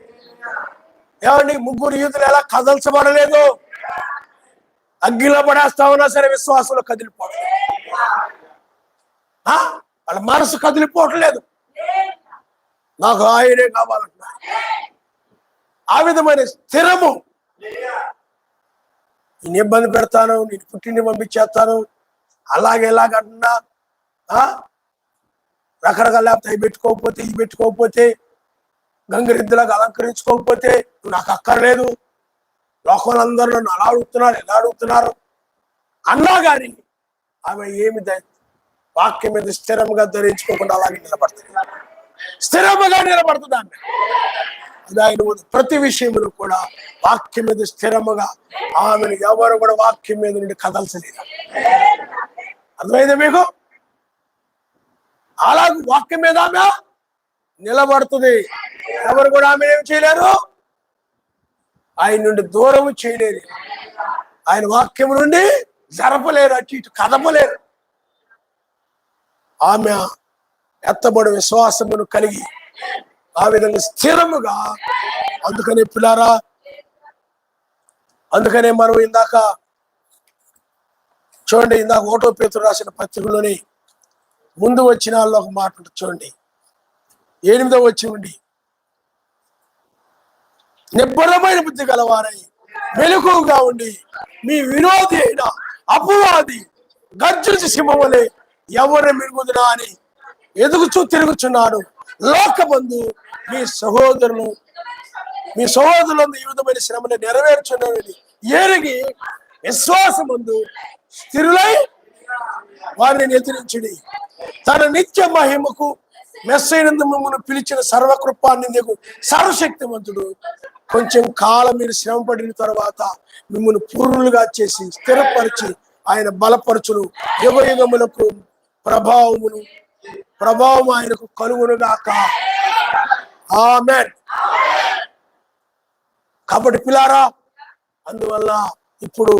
ఏమండి, ముగ్గురు యూదులు ఎలా కదల్చబడలేదు? అగ్గిలో పడేస్తా ఉన్నా సరే విశ్వాసంలో కదిలిపోవట్లేదు, వాళ్ళ మనసు కదిలిపోవట్లేదు. నాకు ఆయనే కావాలంటున్నారు. ఆ విధమైన స్థిరము. నేను ఇబ్బంది పెడతాను, నేను పుట్టిని పంపించేస్తాను, అలాగే ఎలాగంటున్నా, రకరకాల లేకపోతే అవి పెట్టుకోకపోతే, ఇవి పెట్టుకోకపోతే, గంగిరెద్దులాగా అలంకరించుకోకపోతే నువ్వు నాకు అక్కర్లేదు, లోకంలో నన్ను అలా అడుగుతున్నారు, ఎలా అడుగుతున్నారు అన్నా కానీ ఆమె ఏమి వాక్యం మీద స్థిరంగా ధరించుకోకుండా అలాగే నిలబడుతుంది, స్థిరంగా నిలబడుతుంది ఆమె. అది ఆయన ప్రతి విషయంలో కూడా వాక్యం మీద స్థిరముగా, ఆమెను ఎవరు కూడా వాక్యం మీద నుండి కదల్చలేదు. అర్థమైందా మీకు? అలా వాక్యం మీద ఆమె నిలబడుతుంది. ఎవరు కూడా ఆమె ఏం చేయలేరు, ఆయన నుండి దూరం చేయలేరు, ఆయన వాక్యం నుండి జరపలేరు, అటు ఇటు కదపలేరు. ఆమె ఎత్తబడి విశ్వాసమును కలిగి ఆ విధంగా స్థిరముగా. అందుకనే పిల్లారా, అందుకనే మనం ఇందాక చూడండి, ఇందాక 1వ పేతురు రాసిన పత్రికలోని ముందు వచ్చిన వాళ్ళు ఒక మాట చూడండి, 8వ వచ్చి నిబ్బరమైన బుద్ధి గలవారై మెలకువగా ఉండి మీ విరోధి అయిన అపవాది గర్జించి సింహములే ఎవరిని మిరుగుదునా అని ఎదుగుచూ తిరుగుచున్నాడు. లోకమందు మీ సహోదరులు ఈ విధమైన శ్రమను నెరవేర్చున్నది ఎరిగి విశ్వాసమందు స్థిరులై వారిని ఎదిరించుడి. తన నిత్య మహిమకు మెస్సైనందు మిమ్మల్ని పిలిచిన సర్వకృపానిధికు సర్వశక్తిమంతుడు కొంచెం కాలం మీరు శ్రమ పడిన తర్వాత మిమ్మల్ని పూర్ణులుగా చేసి స్థిరపరిచి ఆయన బలపరచును. యుగ యుగములకు ప్రభావం ఆయనకు కలుగునుగాక. ఆమేన్. కాబట్టి పిల్లారా, అందువల్ల ఇప్పుడు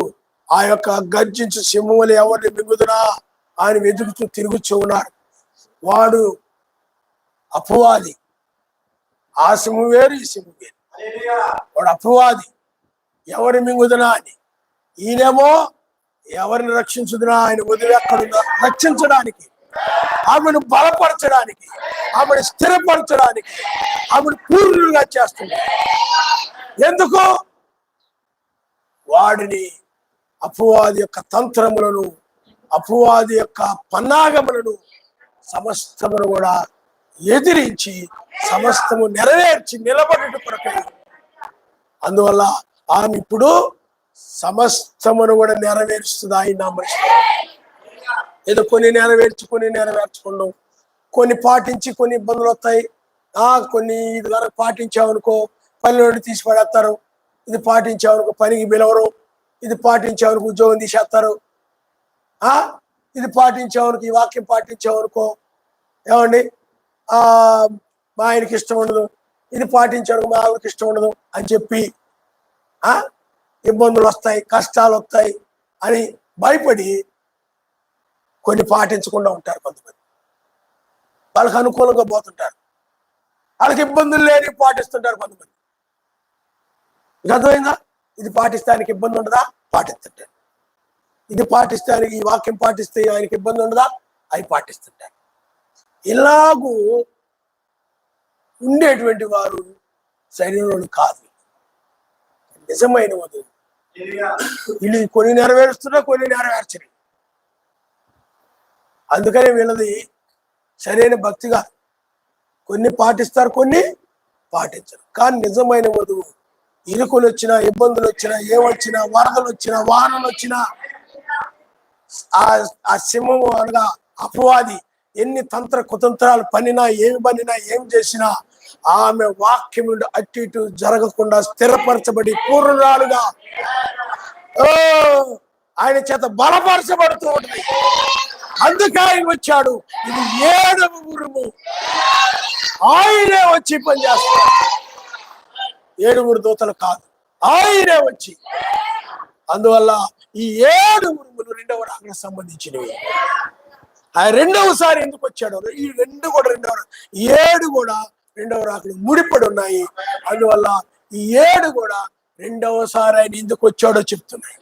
ఆ యొక్క గర్జించు సింహములు ఎవరిని మింగుదునా ఆయన వెతుకుతూ తిరుగుతూ ఉన్నాడు. వాడు అపవాది. ఆ సింహం వేరు, ఈ సింహం వేరు. వాడు అపవాది, ఎవరి మింగుదునా అని. ఈయనేమో ఎవరిని రక్షించుదునా, ఆయన వదిలి ఎక్కడున్నా రక్షించడానికి, ఆమెను బలపరచడానికి, ఆమెను స్థిరపరచడానికి, ఆమెను పూర్ణులుగా చేస్తుంది. ఎందుకు? వాడిని అపవాది యొక్క తంత్రములను, అపవాది యొక్క పన్నాగములను సమస్తమును కూడా ఎదిరించి సమస్తము నెరవేర్చి నిలబడేట కొరకై. అందువల్ల ఆమె ఇప్పుడు సమస్తమును కూడా నెరవేరుస్తుంది. ఆయన నమ్మకం ఏదో కొన్ని నెరవేర్చుకుందాం, కొన్ని పాటించి కొన్ని ఇబ్బందులు వస్తాయి. కొన్ని ఇది వరకు పాటించామనుకో పనిలోని తీసి పడేస్తారు, ఇది పాటించామనుకో పనికి పిలవరు, ఇది పాటించామనుకో ఉద్యోగం తీసేస్తారు, ఇది పాటించామనుకో ఈ వాక్యం పాటించామనుకో ఏమండి మా ఆయనకి ఇష్టం ఉండదు, ఇది పాటించామనుకో మా ఆవిడకి ఇష్టం ఉండదు అని చెప్పి ఇబ్బందులు వస్తాయి, కష్టాలు వస్తాయి అని భయపడి కొన్ని పాటించకుండా ఉంటారు. కొంతమంది వాళ్ళకి అనుకూలంగా పోతుంటారు, వాళ్ళకి ఇబ్బందులు లేని పాటిస్తుంటారు. కొంతమంది అర్థమైందా? ఇది పాటిస్తానికి ఇబ్బంది ఉండదా, పాటిస్తుంటారు. ఇది పాటిస్తానికి, ఈ వాక్యం పాటిస్తే ఆయనకి ఇబ్బంది ఉండదా, అవి పాటిస్తుంటారు. ఇలాగూ ఉండేటువంటి వారు శరీరంలో కాదు, నిజమైన వధువు. వీళ్ళు కొన్ని నెరవేరుస్తున్నా, కొన్ని నెరవేర్చరు. అందుకని వీళ్ళది సరైన భక్తిగా కొన్ని పాటిస్తారు, కొన్ని పాటించరు. కానీ నిజమైన వధువు ఇరుకులు వచ్చినా, ఇబ్బందులు వచ్చినా, ఏమొచ్చినా, వరదలు వచ్చినా, వానలు వచ్చినా, ఆ సింహము అనగా అపవాది ఎన్ని తంత్ర కుతంత్రాలు పన్నినా, ఏం చేసినా ఆమె వాక్యం నుండి అటు ఇటు జరగకుండా స్థిరపరచబడి పూర్ణురాలుగా ఆయన చేత బలపరచబడుతూ ఉంటుంది. అందుకే ఆయన వచ్చాడు. ఇది 7వ ఉరుము. ఆయనే వచ్చి పనిచేస్తాడు. 7 దూతలు కాదు, ఆయనే వచ్చి. అందువల్ల ఈ 7 ఉరుములు 2వ రాకడకు సంబంధించినవి. ఆ 2వసారి ఎందుకు వచ్చాడు? ఈ 2 కూడా 7 కూడా 2వ రాకడకు ముడిపడి ఉన్నాయి. అందువల్ల ఈ 7 కూడా 2వసారి ఆయన ఎందుకు వచ్చాడో చెప్తున్నాయి.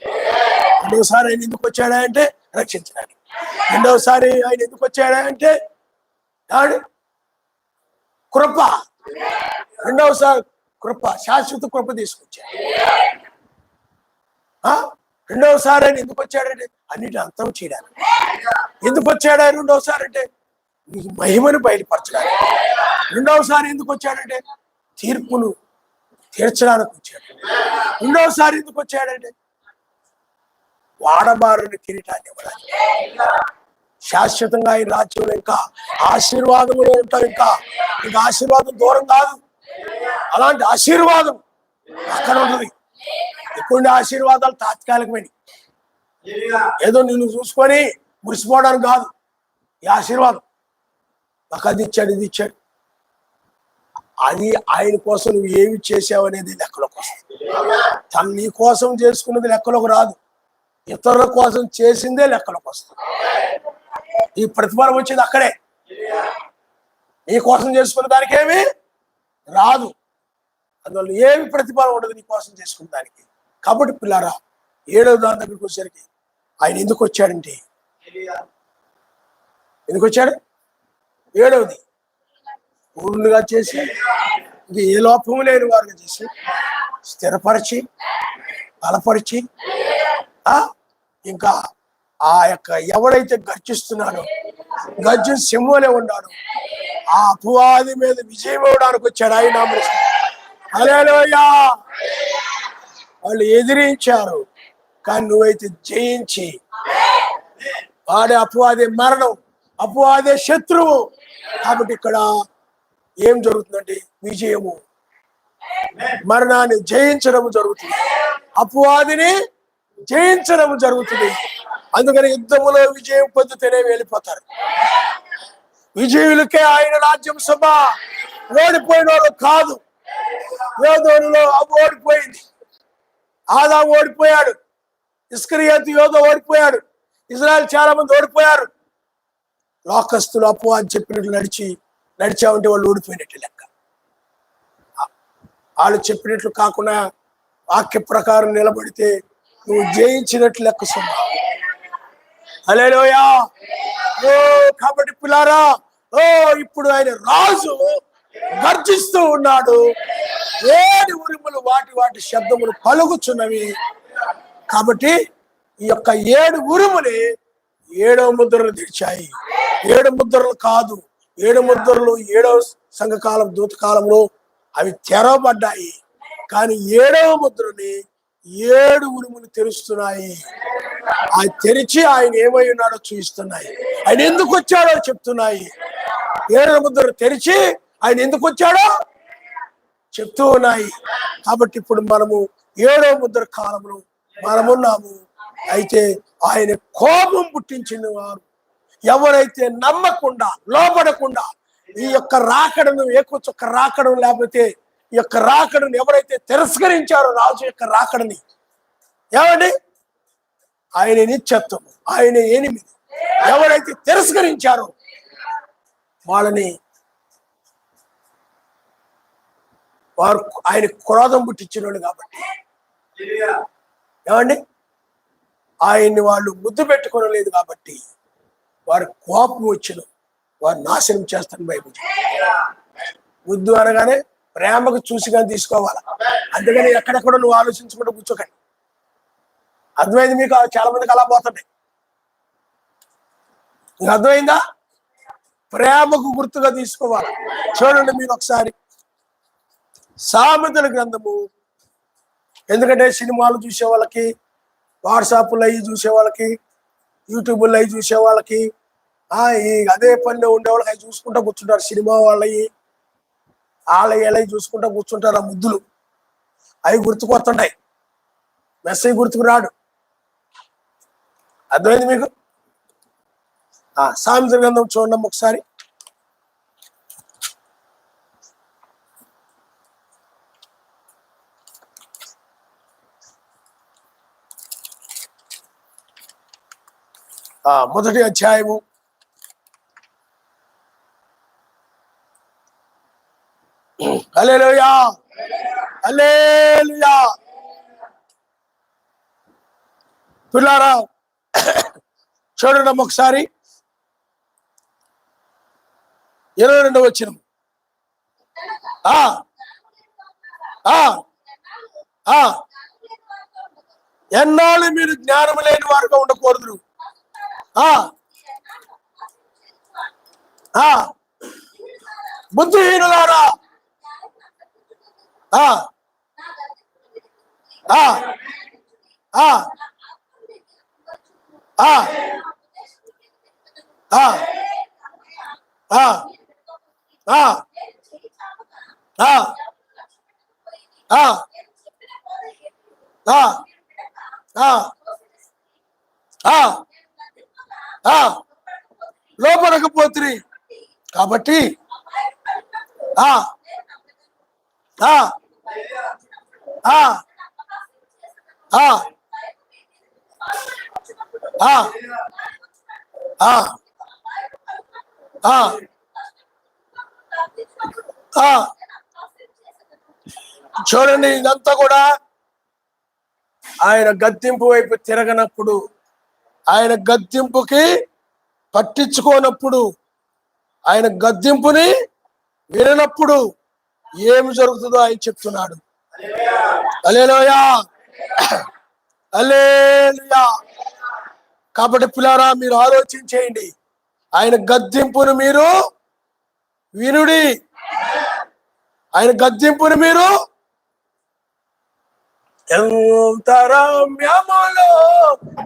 2వసారి ఆయన ఎందుకు వచ్చాడా అంటే రక్షించడానికి. 2వసారి ఆయన ఎందుకు వచ్చాడా అంటే కృప. 2వసారి కృప, శాశ్వత కృప తీసుకొచ్చాడు. 2వసారి ఆయన ఎందుకు వచ్చాడంటే అన్నిటి అంతం చేయడానికి. ఎందుకు వచ్చాడా 2వసారి అంటే నీకు మహిమను బయలుపరచడానికి. 2వసారి ఎందుకు వచ్చాడంటే తీర్పును తీర్చడానికి వచ్చాడు. 2వసారి ఎందుకు వచ్చాడంటే వాడబారుని కిరీటాన్ని ఇవ్వడానికి. శాశ్వతంగా ఈ రాజ్యంలో ఇంకా ఆశీర్వాదములో ఉంటాం. ఇంకా ఆశీర్వాదం దూరం కాదు. అలాంటి ఆశీర్వాదం అక్కడ ఉంటుంది. ఎక్కువ ఆశీర్వాదాలు తాత్కాలికమైన, ఏదో నిన్ను చూసుకొని మురిసిపోవడానికి కాదు. ఈ ఆశీర్వాదం నాకు అది ఇచ్చాడు, ఇది ఇచ్చాడు, అది ఆయన కోసం నువ్వు ఏమి చేసావు అనేది లెక్కలోకి వస్తుంది. తను నీ కోసం చేసుకున్నది లెక్కలోకి రాదు, ఇతరుల కోసం చేసిందే లెక్కలోకి వస్తుంది. ఈ ప్రతిఫలం వచ్చేది అక్కడే. నీ కోసం చేసుకున్న దానికి ఏమి రాదు. అందువల్ల ఏమి ప్రతిఫలం ఉండదు నీ కోసం చేసుకున్న దానికి. కాబట్టి పిల్లారా, 7వ దాని దగ్గరికి వచ్చేసరికి ఆయన ఎందుకు వచ్చాడంటే, ఎందుకు వచ్చాడు? 7వది పూర్ణులుగా చేసి, ఇంక ఏ లోపము లేని వారుగా చేసి, స్థిరపరిచి, బలపరిచి, ఇంకా ఆ యొక్క ఎవడైతే గర్జిస్తున్నాడో, గర్జు సింహంలో ఉన్నాడు, ఆ అపవాది మీద విజయం ఇవ్వడానికి వచ్చాడు ఆయన. హల్లెలూయా. వాళ్ళు ఎదిరించారు, కానీ నువ్వైతే జయించి, వాడే అపవాదే మరణం, అపవాదే శత్రువు. కాబట్టి ఇక్కడ ఏం జరుగుతుందంటే విజయము, మరణాన్ని జయించడం జరుగుతుంది, అపవాదిని జయించడం జరుగుతుంది. అందుకని యుద్ధములో విజయం పొందితేనే వెళ్ళిపోతారు. విజయులకే ఆయన రాజ్యం సభ. ఓడిపోయిన వాళ్ళు కాదు. యోధులలో ఓడిపోయింది, ఆదా ఓడిపోయాడు, ఇస్కరియోతు యోధ ఓడిపోయాడు, ఇజ్రాయెల్ చాలా మంది ఓడిపోయారు. లోకస్తులు అపవాది చెప్పినట్లు నడిచామంటే వాళ్ళు ఓడిపోయినట్టు లెక్క. వాళ్ళు చెప్పినట్లు కాకుండా వాక్య ప్రకారం నిలబడితే నువ్వు జయించినట్లు లెక్క సుమా. హల్లెలూయా. కాబట్టి పిల్లారా, ఇప్పుడు ఆయన రాజు గర్జిస్తూ ఉన్నాడు. 7 ఉరుములు వాటి శబ్దములు పలుకుచున్నవి. కాబట్టి ఈ యొక్క 7 ఉరుములు 7వ ముద్రలు తెరిచాయి. 7 ముద్రలు కాదు, 7 ముద్రలు 7వ సంఘకాలం దూతకాలంలో అవి తెరవబడ్డాయి. కానీ 7వ ముద్రని 7 ఉరుములు తెరుస్తున్నాయి. ఆ తెరిచి ఆయన ఏమై ఉన్నాడో చూపిస్తున్నాయి. ఆయన ఎందుకు వచ్చాడో చెప్తున్నాయి. 7వ ముద్ర తెరిచి ఆయన ఎందుకు వచ్చాడో చెప్తూ ఉన్నాయి. కాబట్టి ఇప్పుడు మనము 7వ ముద్ర కాలంలో మనమున్నాము. అయితే ఆయన కోపం పుట్టించిన వారు ఎవరైతే నమ్మకుండా, లోపడకుండా ఈ యొక్క రాకడను, ఏకొచ్చొక్క రాకడం లేకపోతే ఈ యొక్క రాకడను ఎవరైతే తిరస్కరించారో, రాజు యొక్క రాకడని, ఏమండి ఆయన నిత్యత్వం, ఆయన 8 ఎవరైతే తిరస్కరించారో వాళ్ళని వారు ఆయన క్రోధం పుట్టించినాడు. కాబట్టి ఏమండి ఆయన్ని వాళ్ళు ముద్దు పెట్టుకోలేదు. కాబట్టి వారి కోపం వచ్చిన వారు నాశనం చేస్తాను. బైబిల్ ముద్దు అనగానే ప్రేమకు చూసి కానీ తీసుకోవాలా. అందుకని ఎక్కడెక్కడ నువ్వు ఆలోచించుకుంటూ కూర్చోకండి. అర్థమైంది మీకు? చాలా మందికి అలా పోతుంటాయి. నీకు అర్థమైందా? ప్రేమకు గుర్తుగా తీసుకోవాలి. చూడండి మీరు ఒకసారి సామెతల గ్రంథము, ఎందుకంటే సినిమాలు చూసే వాళ్ళకి, వాట్సాప్లు అవి చూసే వాళ్ళకి, యూట్యూబ్లో అవి చూసే వాళ్ళకి, ఈ అదే పనిలో ఉండే వాళ్ళకి అవి చూసుకుంటూ కూర్చుంటారు. సినిమా వాళ్ళవి వాళ్ళవి చూసుకుంటూ కూర్చుంటారు. ఆ ముద్దులు అవి గుర్తుకొస్తుంటాయి, మెసేజ్ గుర్తుకు రాడు. అర్థమైంది మీకు? సామెతల గ్రంథం చూడండి ఒకసారి. మొదటి అధ్యాయము హల్లెలూయా హల్లెలూయా. పిల్లారా చూడండి ఒకసారి 22వ వచనం. ఎన్నాళ్ళు మీరు జ్ఞానం లేని వారుగా ఉండకూడదు. బుద్ధిహీనులారా, లోపడకపోతుంది. కాబట్టి చూడండి, ఇదంతా కూడా ఆయన గద్దింపు వైపు తిరగనప్పుడు, ఆయన గద్దింపుకి పట్టించుకోనప్పుడు, ఆయన గద్దింపుని విననప్పుడు ఏమి జరుగుతుందో ఆయన చెప్తున్నాడు. హల్లెలూయా హల్లెలూయా. కాబట్టి పిల్లారా, మీరు ఆలోచించేయండి. ఆయన గద్దింపును మీరు వినుడి. ఆయన గద్దింపును మీరు ఎంత రమ్యములో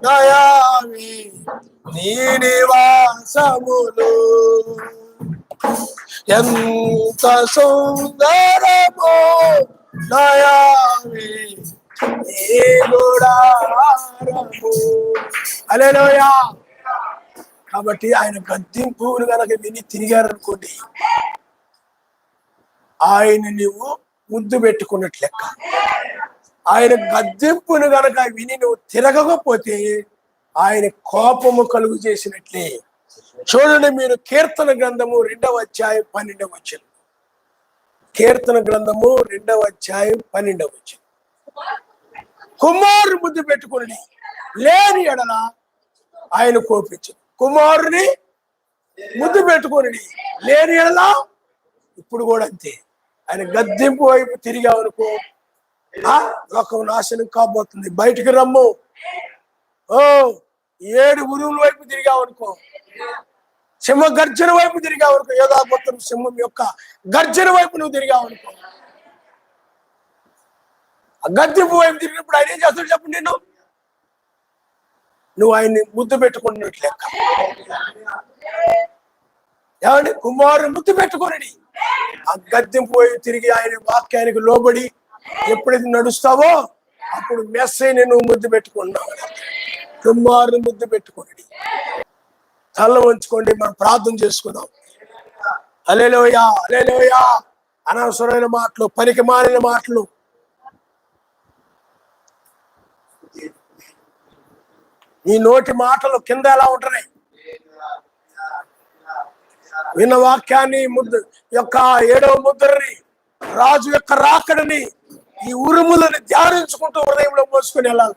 దయావి నీ నివాసములు, ఎంత సుందరమో దయావి నీ గుడారము. హల్లెలూయా. కాబట్టి ఆయన గద్దింపును కనుక విని తిరిగారనుకోండి, ఆయన నువ్వు ముద్దు పెట్టుకున్నట్లు లెక్క. ఆయన గద్దింపును గనక విని నువ్వు తిరగకపోతే ఆయన కోపము కలుగు చేసినట్లే. చూడండి మీరు కీర్తన గ్రంథము 2వ అధ్యాయం 12వ వచనం. కీర్తన గ్రంథము 2వ అధ్యాయం 12వ వచనం. కుమారుని ముద్దు పెట్టుకుని లేని ఎడల ఆయన కోపించు. కుమారుని ముద్దు పెట్టుకుని లేని ఎడల, ఇప్పుడు కూడా అంతే. ఆయన గద్దింపు వైపు తిరిగావనుకో లోకం నాశనం కాబోతుంది. బయటికి రమ్ము. 7 ఉరువుల వైపు తిరిగావనుకో, సింహ గర్జన వైపు తిరిగావనుకో, యోధాపుత్రం సింహం యొక్క గర్జన వైపు నువ్వు తిరిగావనుకో, ఆ గద్దింపు వైపు తిరిగినప్పుడు ఆయన ఏం చేస్తాడు చెప్పండి? నువ్వు ఆయన్ని ముద్దు పెట్టుకున్నట్లు లెక్క. ఏమండి? కుమారుని ముద్దు పెట్టుకోనడి. ఆ గద్దింపు వైపు తిరిగి ఆయన వాక్యానికి లోబడి ఎప్పుడైతే నడుస్తావో అప్పుడు మెస్సైని నువ్వు ముద్దు పెట్టుకున్నావు. కుమారుని ముద్దు పెట్టుకోనడి. తల వంచుకోండి, మనం ప్రార్థన చేసుకుందాం. హల్లెలూయా హల్లెలూయా. అనవసరమైన మాటలు, పనికి మాలిన మాటలు, నీ నోటి మాటలు కింద ఎలా ఉంటున్నాయి? విన్న వాక్యాన్ని, ముద్దు యొక్క 7వ ముద్రని, రాజు యొక్క రాకడని, ఈ ఉరుములను ధ్యానించుకుంటూ హృదయంలో మోసుకొని వెళ్ళాలి.